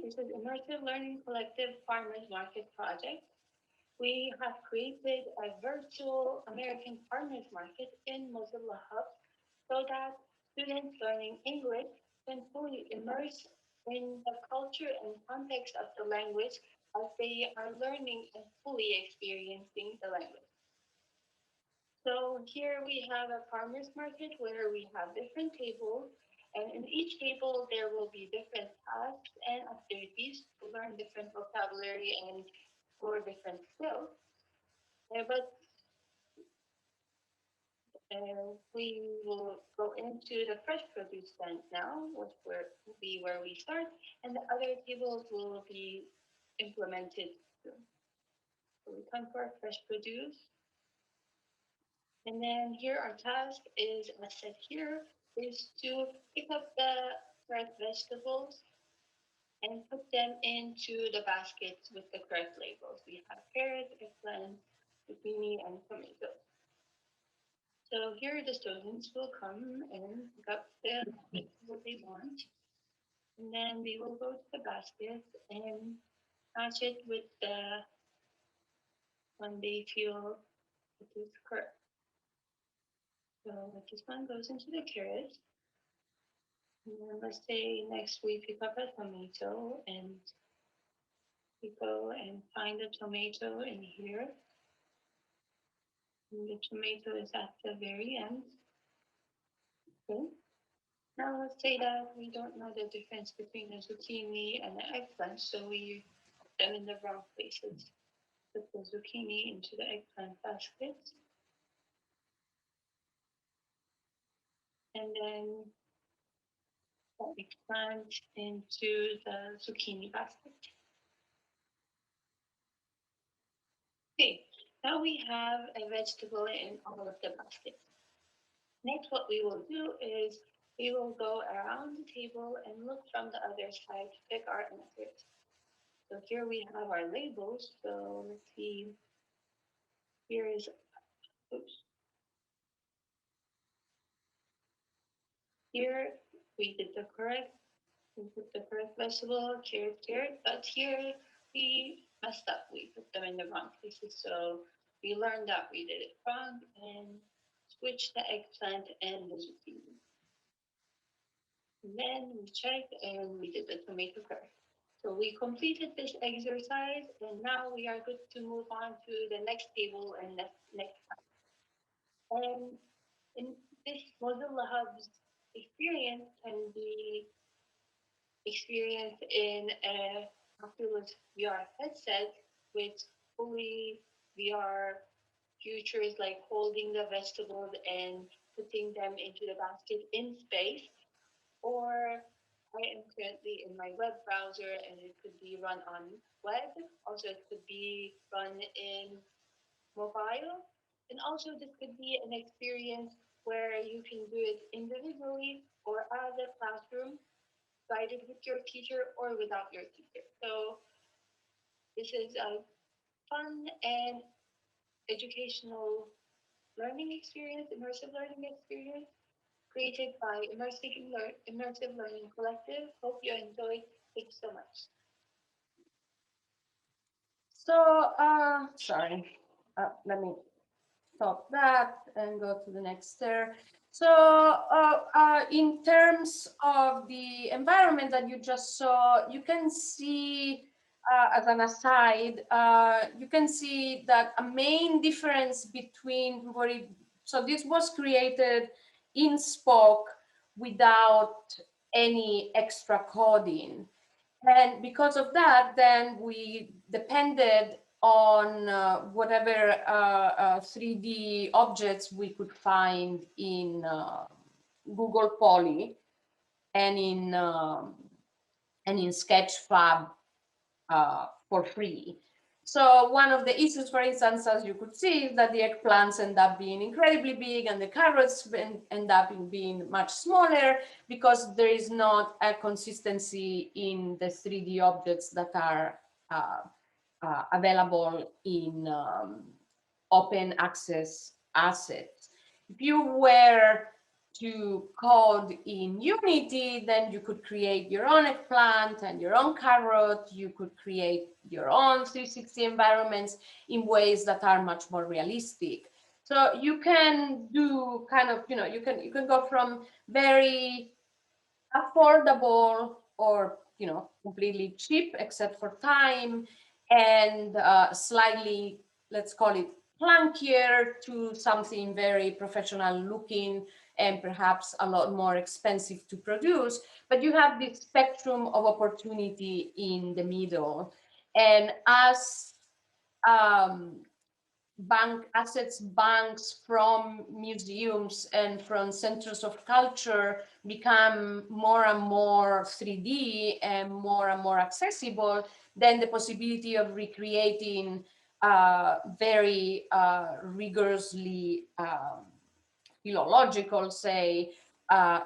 this is Immersive Learning Collective Farmers Market Project. We have created a virtual American farmers market in Mozilla Hub so that students learning English can fully immerse in the culture and context of the language as they are learning and fully experiencing the language. So here we have a farmers market where we have different tables, and in each table there will be different tasks and activities to learn different vocabulary and for different skills. But we will go into the fresh produce stand now, which will be where we start, and the other tables will be implemented soon. So we come for fresh produce. And then here our task is, as said here, is to pick up the correct vegetables and put them into the baskets with the correct labels. We have carrots, eggplant, zucchini, and tomatoes. So here the students will come and pick up what they want. And then they will go to the basket and match it with the one they feel it is correct. So this one goes into the carrots. And then let's say next we pick up a tomato and we go and find the tomato in here. And the tomato is at the very end. Okay. Now let's say that we don't know the difference between the zucchini and the eggplant, so we put them in the wrong places. Put the zucchini into the eggplant basket. And then eggplant into the zucchini basket. Okay, now we have a vegetable in all of the baskets. Next, what we will do is we will go around the table and look from the other side to pick our answers. So here we have our labels. So let's see. Here is, oops. Here we did the correct, we put the correct vegetable, carrot, but here we messed up. We put them in the wrong places. So we learned that we did it wrong and switched the eggplant and the zucchini. And then we checked and we did the tomato correct. So we completed this exercise and now we are good to move on to the next table and next time. And in this Mozilla Hub's experience can be experienced in a Oculus VR headset with fully VR features like holding the vegetables and putting them into the basket in space. Or I am currently in my web browser and it could be run on web. Also, it could be run in mobile. And also, this could be an experience where you can do it individually or as a classroom, guided with your teacher or without your teacher. So this is a fun and educational learning experience, immersive learning experience created by Immersive Learning Collective. Hope you enjoyed. Thanks so much. So, sorry, let me stop that and go to the next there. So in terms of the environment that you just saw, you can see, as an aside, you can see that a main difference between so this was created in Spoke without any extra coding. And because of that, then we depended on whatever 3D objects we could find in Google Poly and in Sketchfab for free. So one of the issues, for instance, as you could see, is that the eggplants end up being incredibly big and the carrots end up being much smaller because there is not a consistency in the 3D objects that are available in open access assets. If you were to code in Unity, then you could create your own eggplant and your own carrot. You could create your own 360 environments in ways that are much more realistic. So you can do kind of, you can go from very affordable or, completely cheap except for time and slightly, let's call it clunkier, to something very professional looking and perhaps a lot more expensive to produce, but you have this spectrum of opportunity in the middle. And as banks from museums and from centers of culture become more and more 3D and more accessible, then the possibility of recreating very rigorously philological, say,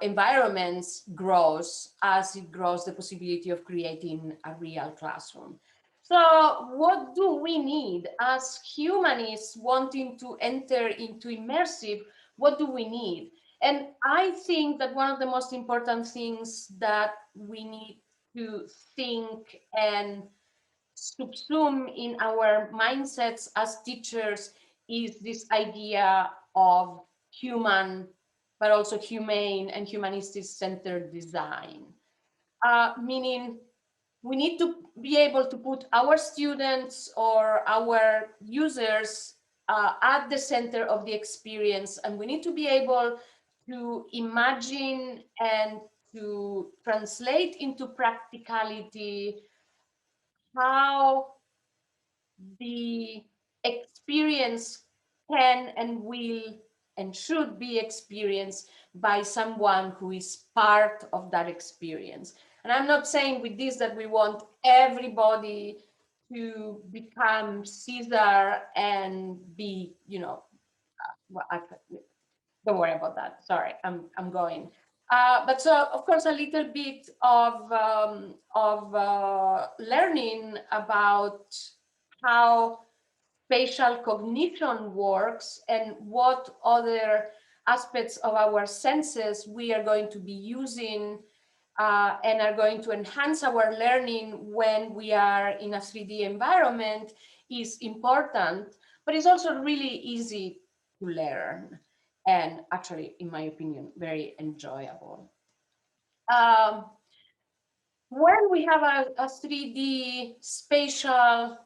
environments grows as it grows the possibility of creating a real classroom. So what do we need as humanists wanting to enter into immersive? What do we need? And I think that one of the most important things that we need to think and subsume in our mindsets as teachers is this idea of human, but also humane and humanistic centered design. Meaning we need to be able to put our students or our users at the center of the experience, and we need to be able to imagine and to translate into practicality how the experience can and will and should be experienced by someone who is part of that experience. And I'm not saying with this that we want everybody to become CEDHAR and be, well, don't worry about that. Sorry, I'm going. But so, of course, a little bit of learning about how spatial cognition works and what other aspects of our senses we are going to be using and are going to enhance our learning when we are in a 3D environment is important, but it's also really easy to learn and actually, in my opinion, very enjoyable. When we have a 3D spatial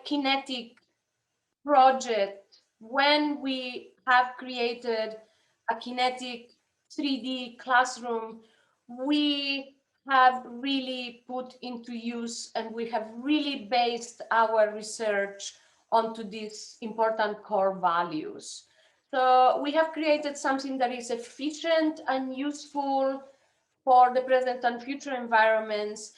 kinetic project, when we have created a kinetic 3D classroom, we have really put into use and we have really based our research onto these important core values. So we have created something that is efficient and useful for the present and future environments.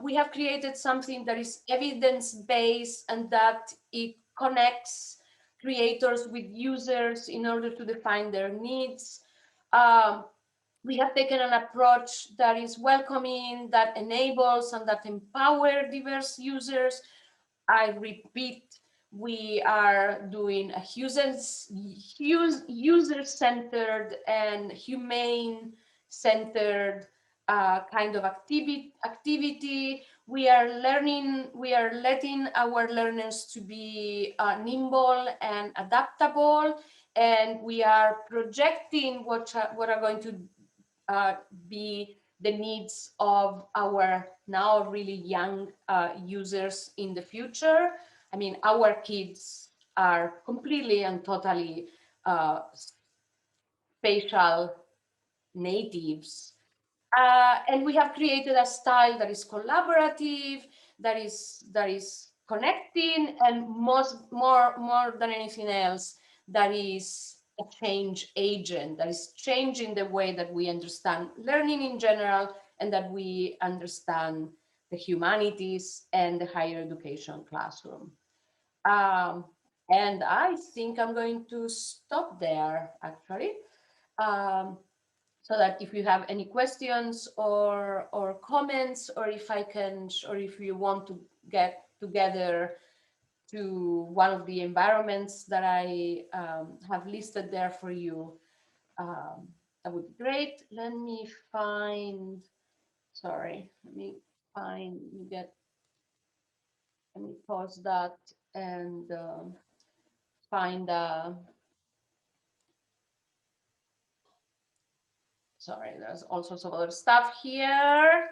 We have created something that is evidence-based and that it connects creators with users in order to define their needs. We have taken an approach that is welcoming, that enables and that empower diverse users. I repeat, we are a user-centered and humane-centered kind of activity. We are letting our learners to be nimble and adaptable, and we are projecting what are going to be the needs of our now really young users in the future. I mean, our kids are completely and totally spatial natives. And we have created a style that is collaborative, that is connecting, and more than anything else, that is a change agent, that is changing the way that we understand learning in general and that we understand the humanities and the higher education classroom. And I think I'm going to stop there, actually. So that if you have any questions or comments, or if you want to get together to one of the environments that I have listed there for you, that would be great. Let me pause that and find sorry, there's all sorts of other stuff here,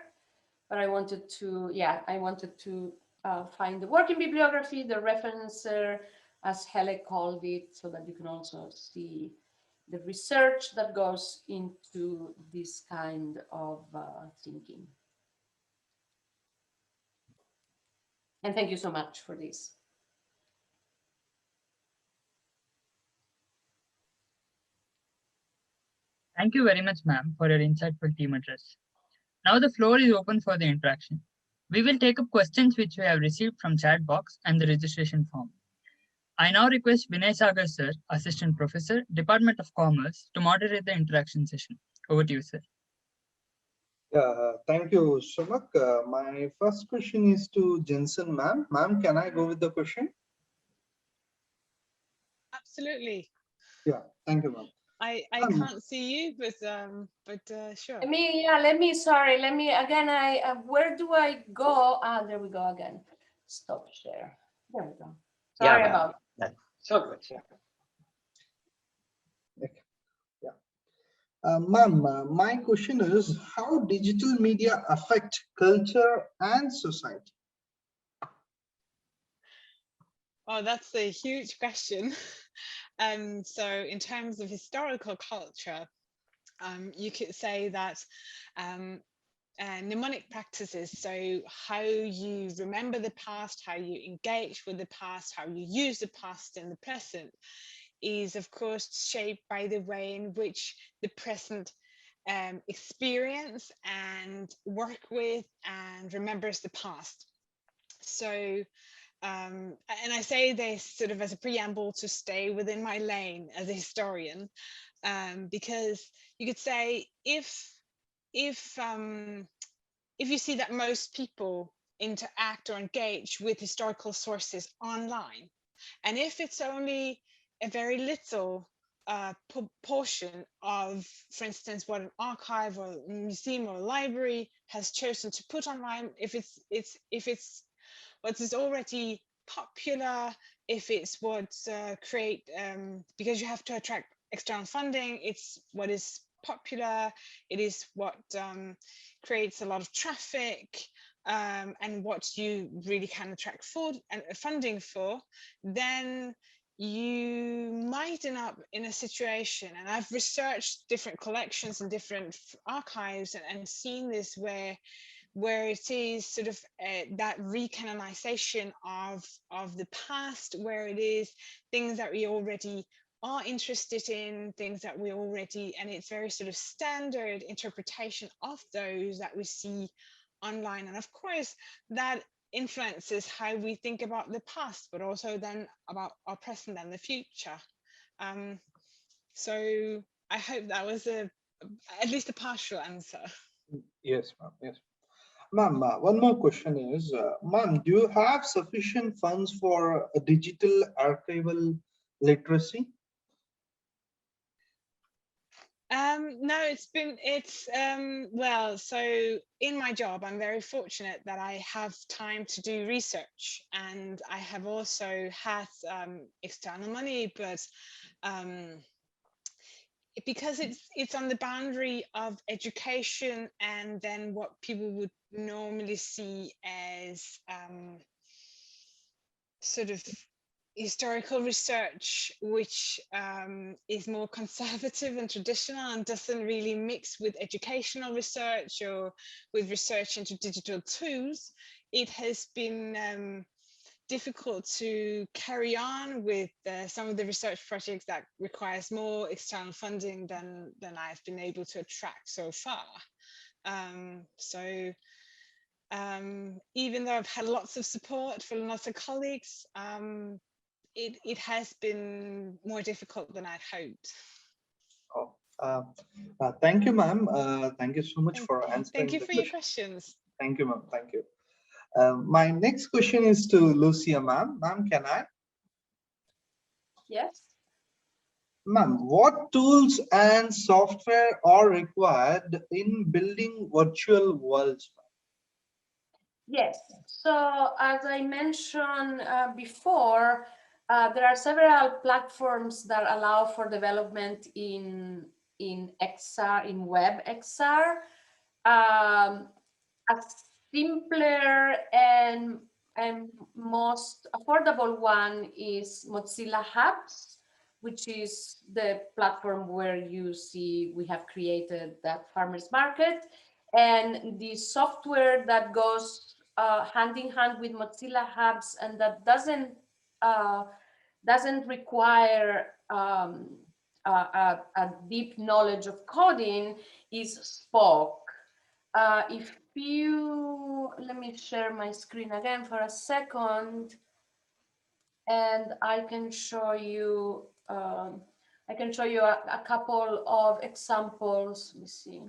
but I wanted to find the working bibliography, the referencer, as Helle called it, so that you can also see the research that goes into this kind of thinking. And thank you so much for this. Thank you very much, ma'am, for your insightful team address. Now the floor is open for the interaction. We will take up questions which we have received from chat box and the registration form. I now request Vinay Sagar sir, Assistant Professor, Department of Commerce, to moderate the interaction session. Over to you, sir. Yeah, thank you, Sumak. My first question is to Jensen, ma'am. Ma'am, can I go with the question? Absolutely. Yeah, thank you, ma'am. I can't see you, but sure. Let me again. Where do I go? There we go again. Stop share. There we go. Sorry about that. So good. Yeah. Okay. Yeah. Ma'am, my question is, how digital media affect culture and society? Oh, that's a huge question. So in terms of historical culture, you could say that mnemonic practices, so how you remember the past, how you engage with the past, how you use the past in the present, is of course shaped by the way in which the present experience and work with and remembers the past. So and I say this sort of as a preamble to stay within my lane as a historian, because you could say if you see that most people interact or engage with historical sources online, and if it's only a very little portion of, for instance, what an archive or museum or library has chosen to put online, if it's what is already popular, if it's what's because you have to attract external funding, it's what is popular, it is what creates a lot of traffic, and what you really can attract funding for, then you might end up in a situation, and I've researched different collections and different archives and seen this, where it is sort of that recanonization of the past, where it is things that we already are interested in, things that we already, and it's very sort of standard interpretation of those that we see online. And of course, that influences how we think about the past, but also then about our present and the future. So I hope that was at least a partial answer. Yes, ma'am. Yes. Ma'am, one more question is, ma'am, do you have sufficient funds for a digital archival literacy? No, well, so in my job, I'm very fortunate that I have time to do research, and I have also had external money, but because it's on the boundary of education and then what people would normally see as sort of historical research, which is more conservative and traditional and doesn't really mix with educational research or with research into digital tools, it has been difficult to carry on with some of the research projects that requires more external funding than I've been able to attract so far. Even though I've had lots of support from lots of colleagues, it has been more difficult than I'd hoped. Oh, thank you, ma'am. Thank you so much for answering. Thank you for your questions. Thank you, ma'am. Thank you. My next question is to Lucia, ma'am. Ma'am, can I? Yes. Ma'am, what tools and software are required in building virtual worlds? Yes. So as I mentioned before, there are several platforms that allow for development in XR, in web XR. A simpler and most affordable one is Mozilla Hubs, which is the platform where you see we have created that farmers market, and the software that goes hand in hand with Mozilla Hubs and that doesn't require a deep knowledge of coding is Spoke. If you, let me share my screen again for a second, and I can show you a couple of examples. Let me see.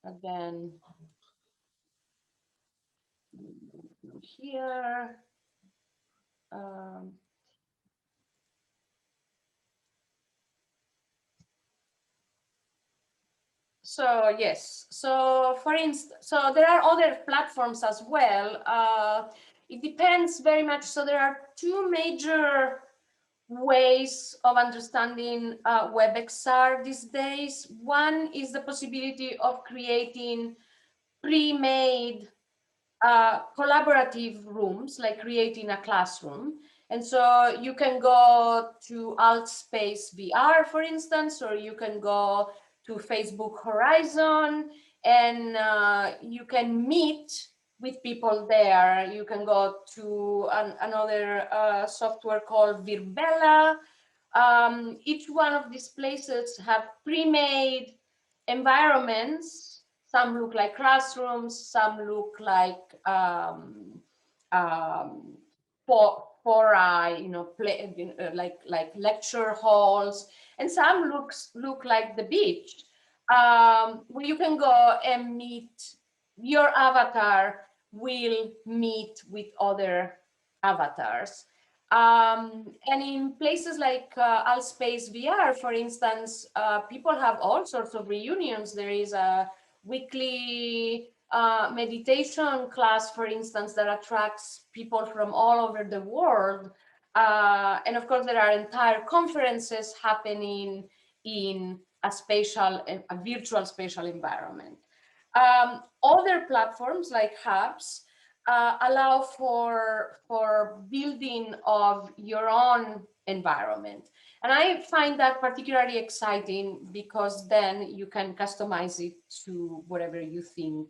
Again, here. So yes, so for instance, so there are other platforms as well. It depends very much. So there are two major ways of understanding WebXR these days. One is the possibility of creating pre-made collaborative rooms, like creating a classroom. And so you can go to AltSpace VR, for instance, or you can go to Facebook Horizon, and you can meet with people there. You can go to another software called Virbella. Each one of these places have pre-made environments. Some look like classrooms, some look like fora, like lecture halls, and some look like the beach, where you can go and meet. Your avatar will meet with other avatars. And in places like Altspace VR, for instance, people have all sorts of reunions. There is a weekly meditation class, for instance, that attracts people from all over the world. And of course, there are entire conferences happening in a virtual spatial environment. Other platforms like hubs allow for building of your own environment. And I find that particularly exciting because then you can customize it to whatever you think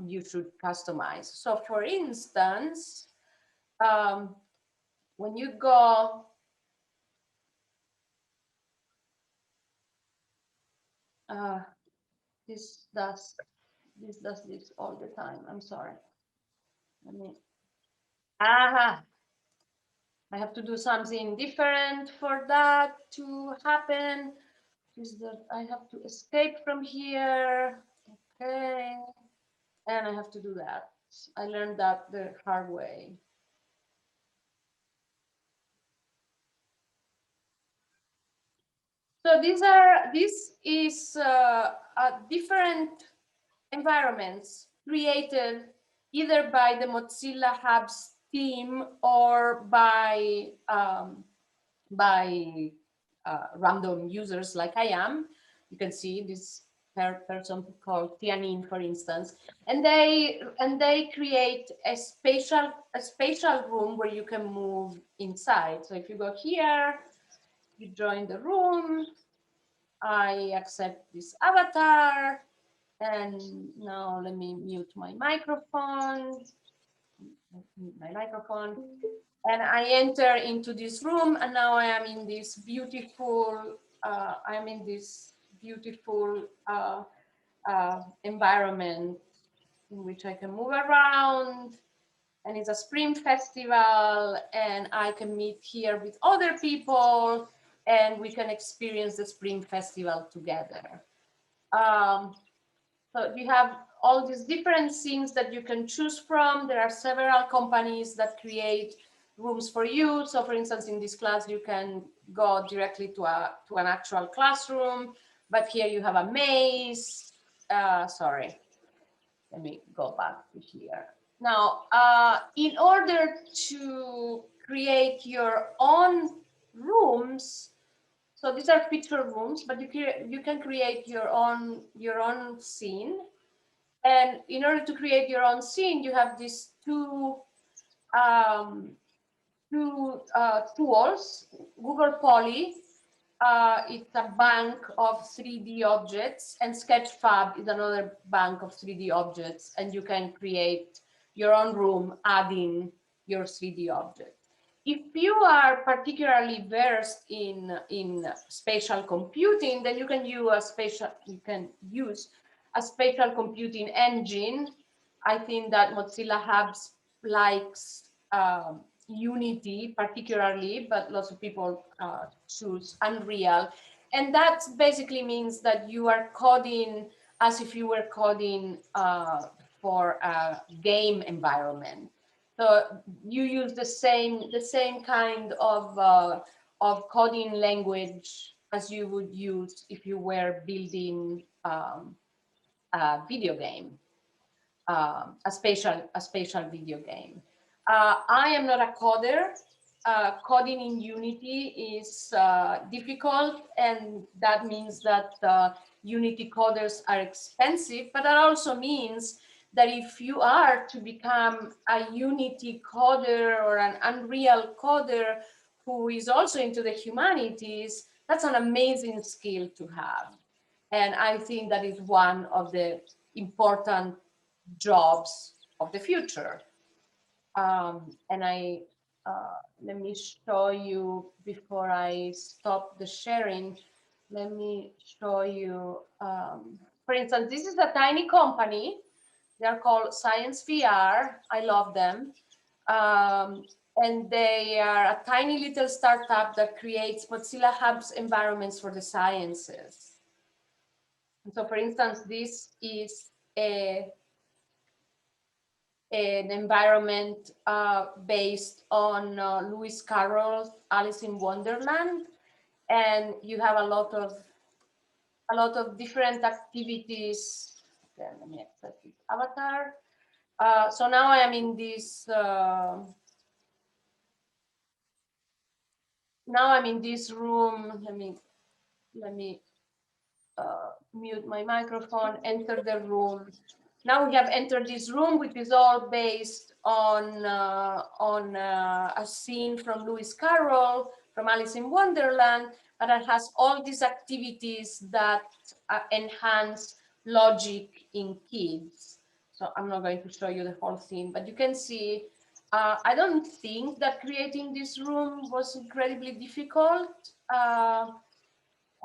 you should customize. So for instance, when you go this does this all the time. I'm sorry. I have to do something different for that to happen. Is that I have to escape from here. Okay. And I have to do that. I learned that the hard way. So this is different environments created either by the Mozilla Hubs team or by random users like I am. You can see this person called Tianin, for instance, and they create a spatial room where you can move inside. So if you go here, you join the room. I accept this avatar, and now let me mute my microphone. And I enter into this room, and now I am in this beautiful. Environment in which I can move around, and it's a spring festival, and I can meet here with other people, and we can experience the spring festival together. So you have all these different scenes that you can choose from. There are several companies that create rooms for you. So for instance, in this class, you can go directly to an actual classroom, but here you have a maze. Sorry, let me go back to here. Now, in order to create your own rooms, so these are feature rooms, but you can create your own scene. And in order to create your own scene, you have these two tools. Google Poly, it's a bank of 3D objects, and Sketchfab is another bank of 3D objects, and you can create your own room adding your 3D object. If you are particularly versed in spatial computing, then you can use a spatial computing engine. I think that Mozilla Hubs likes Unity particularly, but lots of people choose Unreal. And that basically means that you are coding as if you were coding for a game environment. So you use the same kind of coding language as you would use if you were building a video game, a spatial video game. I am not a coder. Coding in Unity is difficult, and that means that Unity coders are expensive, but that also means that if you are to become a Unity coder or an Unreal coder who is also into the humanities, that's an amazing skill to have. And I think that is one of the important jobs the future. And let me show you before I stop the sharing. Let me show you, for instance, this is a tiny company. They are called Science VR. I love them. And they are a tiny little startup that creates Mozilla Hubs environments for the sciences. And so, for instance, this is an environment based on Lewis Carroll's Alice in Wonderland, and you have a lot of different activities. Okay, let me access this avatar. So now I am in this. Now I'm in this room. Let me mute my microphone. Enter the room. Now we have entered this room, which is all based on a scene from Lewis Carroll, from Alice in Wonderland, and it has all these activities that enhance logic in kids. So I'm not going to show you the whole thing, but you can see, I don't think that creating this room was incredibly difficult,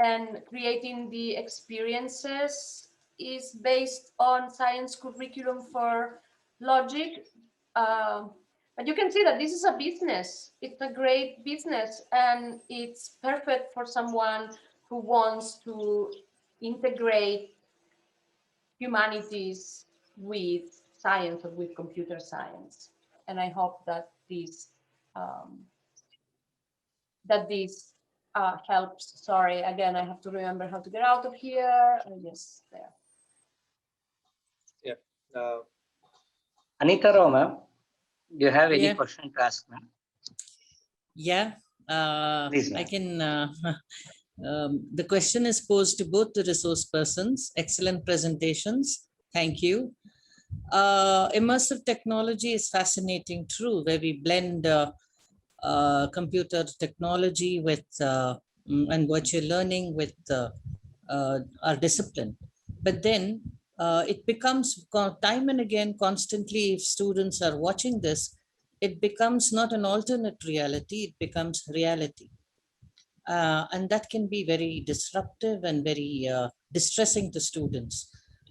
and creating the experiences is based on science curriculum for logic. But you can see that this is a business. It's a great business, and it's perfect for someone who wants to integrate humanities with science or with computer science. And I hope that this helps. Sorry, again, I have to remember how to get out of here. Yes, there. Yeah. Anita Rao, ma'am, do you have any Yeah. question to ask, ma'am? Yeah, Please, I ma'am. can. The question is posed to both the resource persons. Excellent presentations. Thank you. Immersive technology is fascinating, true, where we blend computer technology with and virtual learning with our discipline. But then it becomes time and again, constantly, if students are watching this, it becomes not an alternate reality, it becomes reality. And that can be very disruptive and very distressing to students.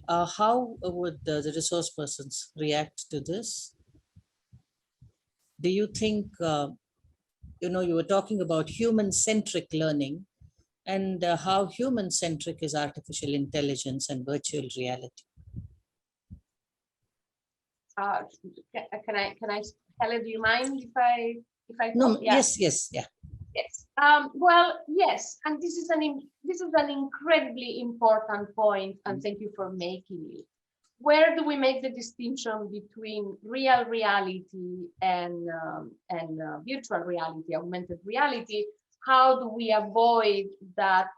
How would the resource persons react to this? Do you think, you were talking about human-centric learning, and how human-centric is artificial intelligence and virtual reality? Can I, Helle, do you mind if I No, yeah. yes, yeah. Yes. Well, yes, and this is an incredibly important point, and thank you for making it. Where do we make the distinction between real reality and virtual reality, augmented reality? How do we avoid that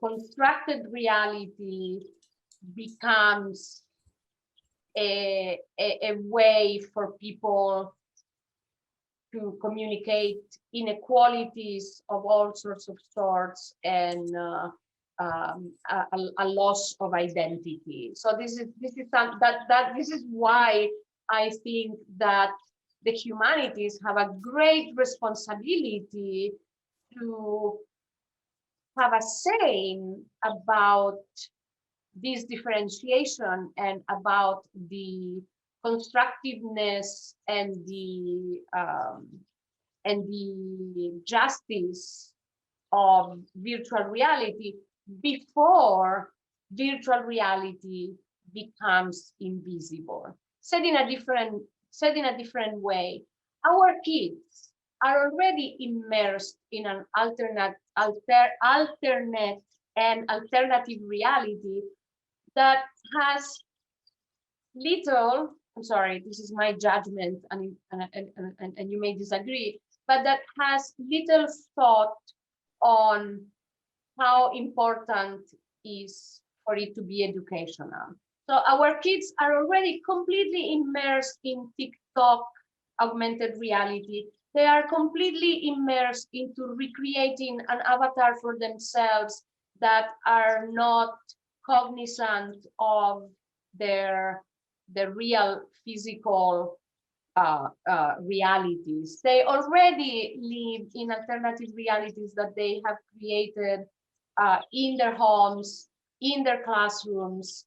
constructed reality becomes a way for people to communicate inequalities of all sorts and a loss of identity. So this is why I think that the humanities have a great responsibility to have a say about this differentiation and about the constructiveness and the justice of virtual reality before virtual reality becomes invisible. Said in a different way, our kids are already immersed in an alternate and alternative reality that has little, I'm sorry, this is my judgment, and you may disagree, but that has little thought on how important is for it to be educational. So our kids are already completely immersed in TikTok augmented reality. They are completely immersed into recreating an avatar for themselves that are not cognizant of their the real physical realities. They already live in alternative realities that they have created in their homes, in their classrooms,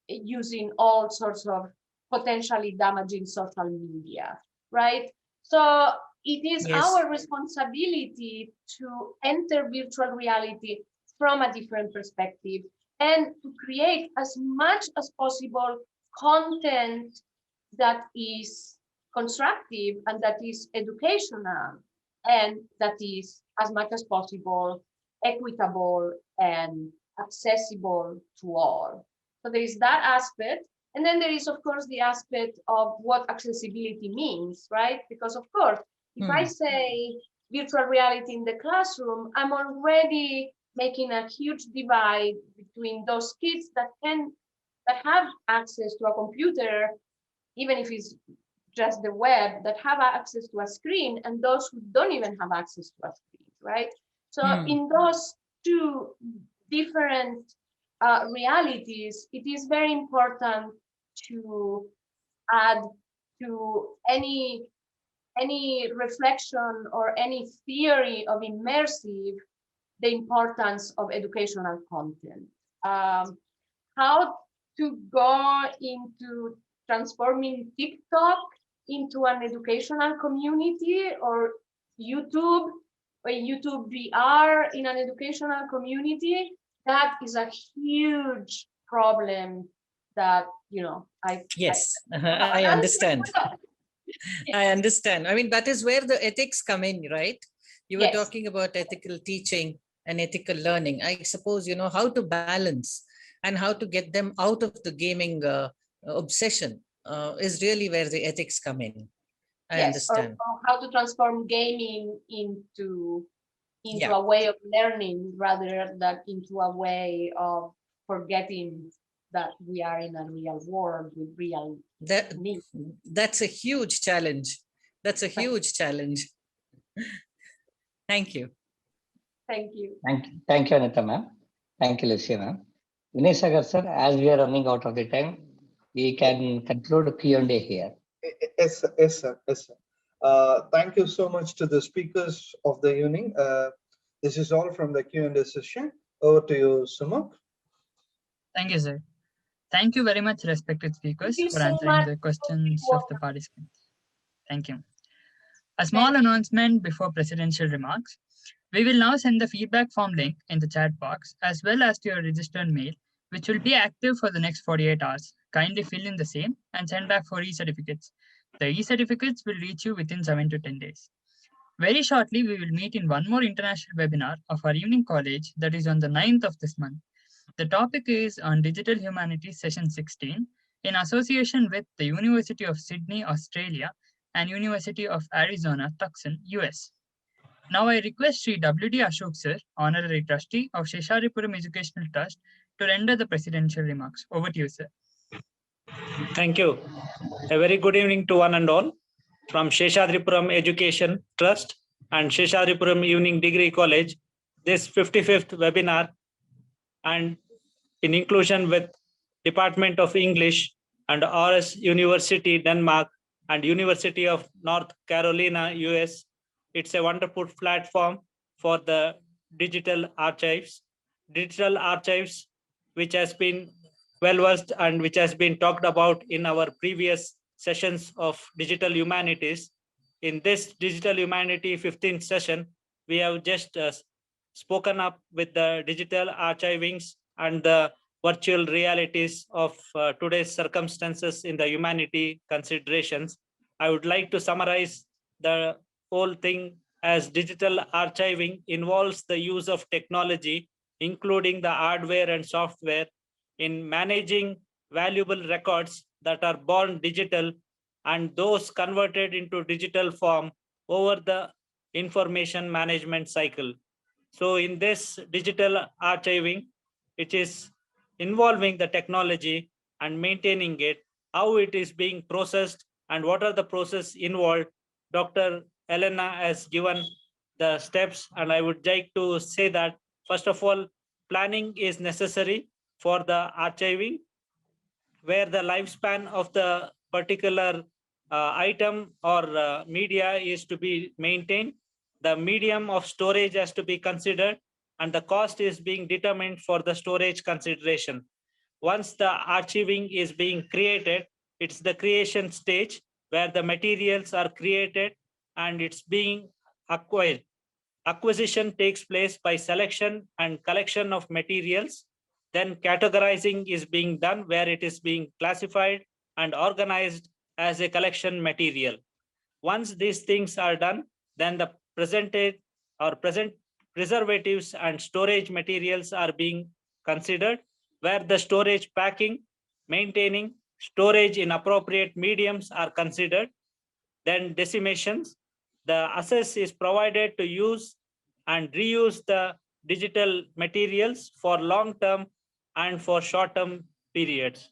using all sorts of potentially damaging social media, right? So it is our responsibility to enter virtual reality from a different perspective and to create as much as possible content that is constructive and that is educational and that is as much as possible equitable and accessible to all. So there is that aspect. And then there is, of course, the aspect of what accessibility means, right? Because, of course, if I say virtual reality in the classroom, I'm already making a huge divide between those kids that have access to a computer, even if it's just the web, that have access to a screen, and those who don't even have access to a screen, right? So in those two different realities, it is very important to add to any reflection or any theory of immersive the importance of educational content. How to go into transforming TikTok into an educational community, or YouTube VR in an educational community, that is a huge problem that, I understand. I understand. I mean, that is where the ethics come in, right? You were talking about ethical teaching and ethical learning. I suppose, how to balance and how to get them out of the gaming obsession is really where the ethics come in. I understand. Or how to transform gaming into a way of learning rather than into a way of forgetting that we are in a real world with real needs. That's a huge challenge. That's a huge challenge. Thank you. Thank you. Thank you, Anita ma'am. Thank you, Lucia ma'am. Vinay Sagar sir, as we are running out of the time, we can conclude Q&A here. Yes, sir. Yes, sir. Yes, sir. Thank you so much to the speakers of the evening. This is all from the Q&A session. Over to you, Sumuk. Thank you, sir. Thank you very much, respected speakers, for answering the questions of the participants. Thank you. A small announcement before presidential remarks. We will now send the feedback form link in the chat box as well as to your registered mail, which will be active for the next 48 hours. Kindly fill in the same and send back for e-certificates. The e-certificates will reach you within 7 to 10 days. Very shortly, we will meet in one more international webinar of our evening college that is on the 9th of this month. The topic is on Digital Humanities Session 16 in association with the University of Sydney, Australia and University of Arizona, Tucson, US. Now I request Sri W.D. Ashok sir, Honorary Trustee of Seshadripuram Educational Trust, to render the presidential remarks. Over to you, sir. Thank you. A very good evening to one and all from Seshadripuram Education Trust and Seshadripuram Evening Degree College. This 55th webinar and in inclusion with Department of English and Aarhus University, Denmark and University of North Carolina, US. It's a wonderful platform for the digital archives. Digital archives, which has been well-versed and which has been talked about in our previous sessions of Digital Humanities. In this Digital Humanity 15th session, we have just spoken up with the digital archivings and the virtual realities of today's circumstances in the humanity considerations. I would like to summarize the whole thing as digital archiving involves the use of technology, including the hardware and software, in managing valuable records that are born digital and those converted into digital form over the information management cycle. So in this digital archiving, it is involving the technology and maintaining it, how it is being processed and what are the processes involved. Dr. Elena has given the steps, and I would like to say that, first of all, planning is necessary for the archiving. where the lifespan of the particular item or media is to be maintained. The medium of storage has to be considered, and the cost is being determined for the storage consideration. Once the archiving is being created, it's the creation stage where the materials are created and it's being acquired. Acquisition takes place by selection and collection of materials. Then categorizing is being done where it is being classified and organized as a collection material. Once these things are done, then the presented or present preservatives and storage materials are being considered, where the storage packing, maintaining, storage in appropriate mediums are considered. Then decimations, the access is provided to use and reuse the digital materials for long-term and for short-term periods.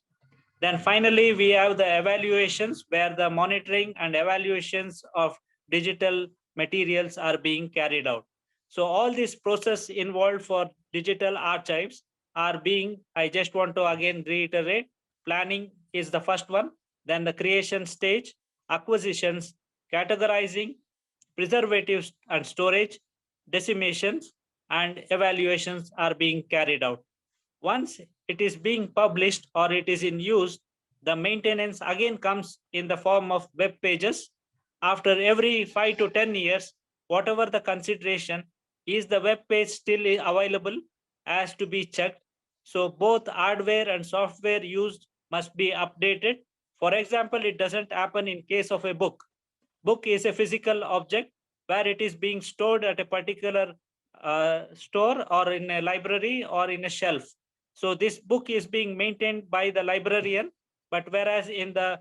Then finally, we have the evaluations where the monitoring and evaluations of digital materials are being carried out. So all this process involved for digital archives are being, I just want to again reiterate, planning is the first one, then the creation stage, acquisitions, categorizing, preservatives and storage, decimations, and evaluations are being carried out. Once it is being published or it is in use, the maintenance again comes in the form of web pages. After every 5 to 10 years, whatever the consideration, is the web page still available, has to be checked. So both hardware and software used must be updated. For example, it doesn't happen in case of a book. Book is a physical object where it is being stored at a particular store or in a library or in a shelf. So this book is being maintained by the librarian, but whereas in the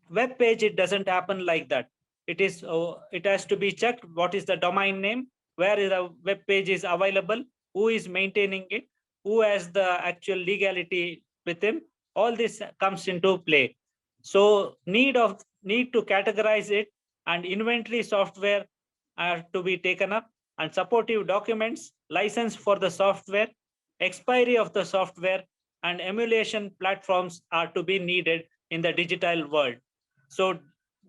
web page, it doesn't happen like that. It has to be checked what is the domain name, where the web page is available, who is maintaining it, who has the actual legality with him. All this comes into play. So need to categorize it, and inventory software are to be taken up, and supportive documents, license for the software, expiry of the software, and emulation platforms are to be needed in the digital world. So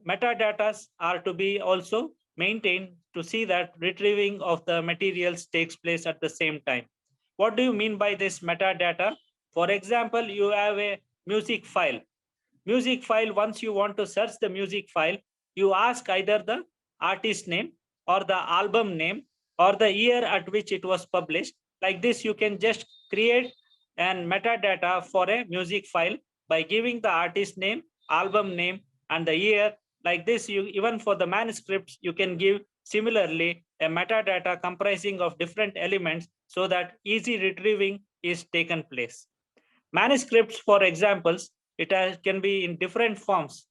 metadata are to be also maintained to see that retrieving of the materials takes place at the same time. What do you mean by this metadata? For example, you have a music file. Music file, once you want to search the music file, you ask either the artist name or the album name or the year at which it was published. Like this, you can just create an metadata for a music file by giving the artist name, album name, and the year. Like this, even for the manuscripts, you can give similarly a metadata comprising of different elements so that easy retrieving is taken place. Manuscripts, for examples, can be in different forms.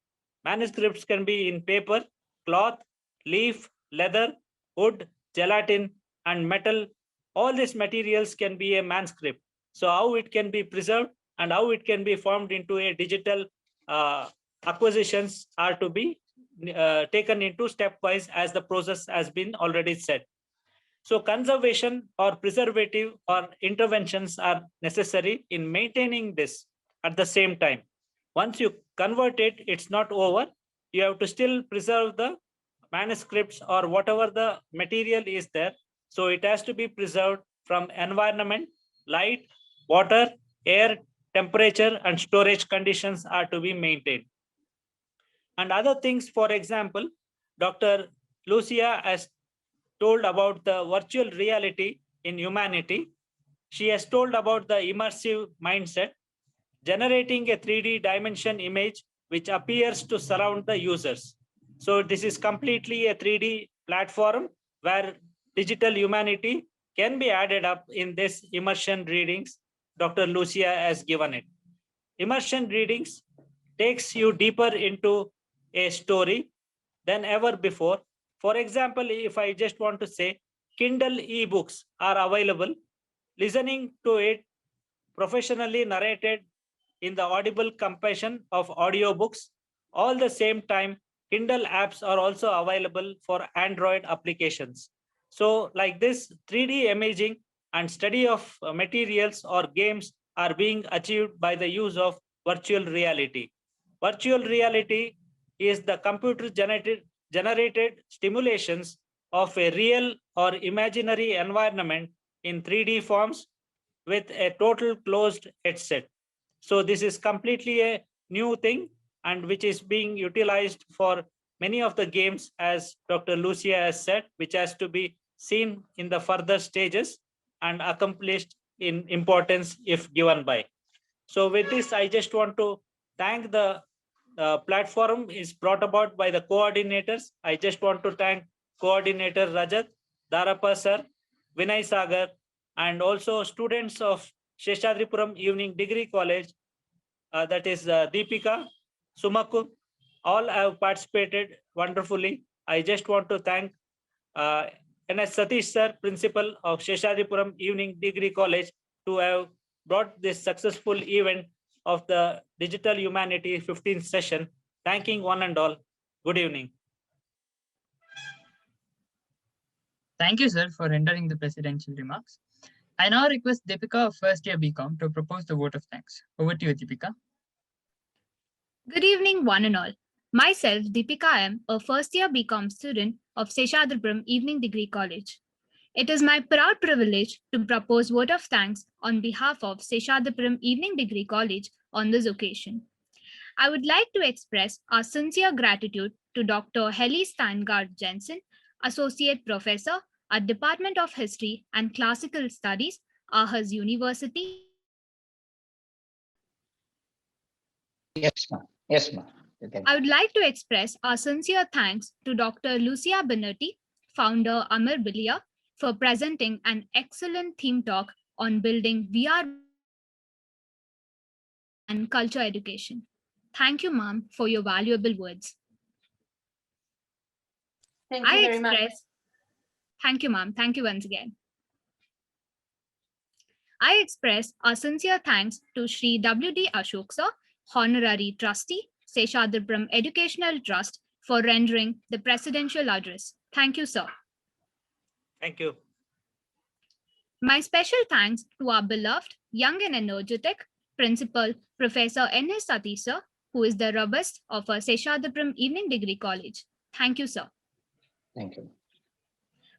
Manuscripts can be in paper, cloth, leaf, leather, wood, gelatin, and metal. All these materials can be a manuscript. So how it can be preserved and how it can be formed into a digital acquisitions are to be taken into stepwise as the process has been already said. So conservation or preservative or interventions are necessary in maintaining this at the same time. Once you convert it, it's not over. You have to still preserve the manuscripts or whatever the material is there. So it has to be preserved from environment, light, water, air, temperature, and storage conditions are to be maintained. And other things, for example, Dr. Lucia has told about the virtual reality in humanity. She has told about the immersive mindset, generating a 3D dimension image which appears to surround the users. So this is completely a 3D platform where digital humanity can be added up in this immersion readings. Dr. Lucia has given it. Immersion readings takes you deeper into a story than ever before. For example, if I just want to say, Kindle ebooks are available. Listening to it professionally narrated in the audible compression of audiobooks. All the same time, Kindle apps are also available for Android applications. So like this, 3D imaging and study of materials or games are being achieved by the use of virtual reality. Virtual reality is the computer generated stimulations of a real or imaginary environment in 3D forms with a total closed headset. So this is completely a new thing and which is being utilized for many of the games, as Dr. Lucia has said, which has to be seen in the further stages and accomplished in importance if given by. So with this, I just want to thank the platform is brought about by the coordinators. I just want to thank coordinator Rajat, Darapa sir, Vinay Sagar, and also students of Seshadripuram Evening Degree College, that is Deepika, Sumaku, all have participated wonderfully. I just want to thank NS Satish sir, principal of Seshadripuram Evening Degree College, to have brought this successful event of the Digital Humanities 15th session. Thanking one and all. Good evening. Thank you, sir, for rendering the presidential remarks. I now request Deepika of first year BCom to propose the vote of thanks. Over to you, Deepika. Good evening, one and all. Myself, Deepika M., a first-year BCom student of Seshadripuram Evening Degree College. It is my proud privilege to propose vote of thanks on behalf of Seshadripuram Evening Degree College on this occasion. I would like to express our sincere gratitude to Dr. Helle Strandgaard Jensen, Associate Professor at Department of History and Classical Studies, Aarhus University. Yes, ma'am. Yes, ma'am. I would like to express our sincere thanks to Dr. Lucia Binotti, founder Amir Bilia, for presenting an excellent theme talk on building VR and culture education. Thank you, ma'am, for your valuable words. Thank you very much. Thank you, ma'am. Thank you once again. I express our sincere thanks to Shri W.D. Ashok sir, Honorary Trustee, Seshadripuram Educational Trust, for rendering the presidential address. Thank you, sir. Thank you. My special thanks to our beloved, young and energetic Principal Professor N.S. Satish sir, who is the robust of our Seshadripuram Evening Degree College. Thank you, sir. Thank you.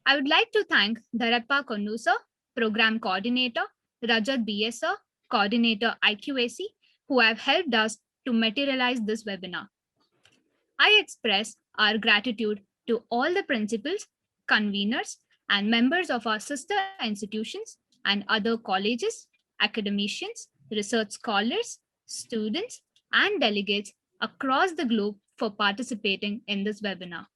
I would like to thank Dharappa Kondu sir, Program Coordinator, Rajat B.S. sir, Coordinator IQAC, who have helped us to materialize this webinar. I express our gratitude to all the principals, conveners, and members of our sister institutions and other colleges, academicians, research scholars, students, and delegates across the globe for participating in this webinar.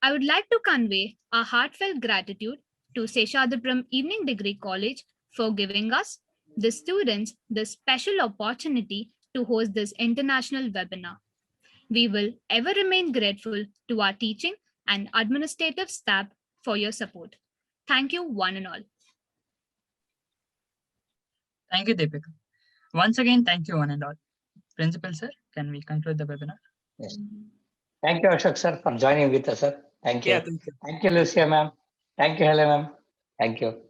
I would like to convey our heartfelt gratitude to Seshadripuram Evening Degree College for giving us, the students, the special opportunity to host this international webinar. We will ever remain grateful to our teaching and administrative staff for your support. Thank you, one and all. Thank you, Deepika. Once again, thank you, one and all. Principal, sir, can we conclude the webinar? Yes. Thank you, Ashok sir, for joining with us, sir. Thank you. Yeah, thank you. Thank you, Lucia ma'am. Thank you, Helle ma'am. Thank you.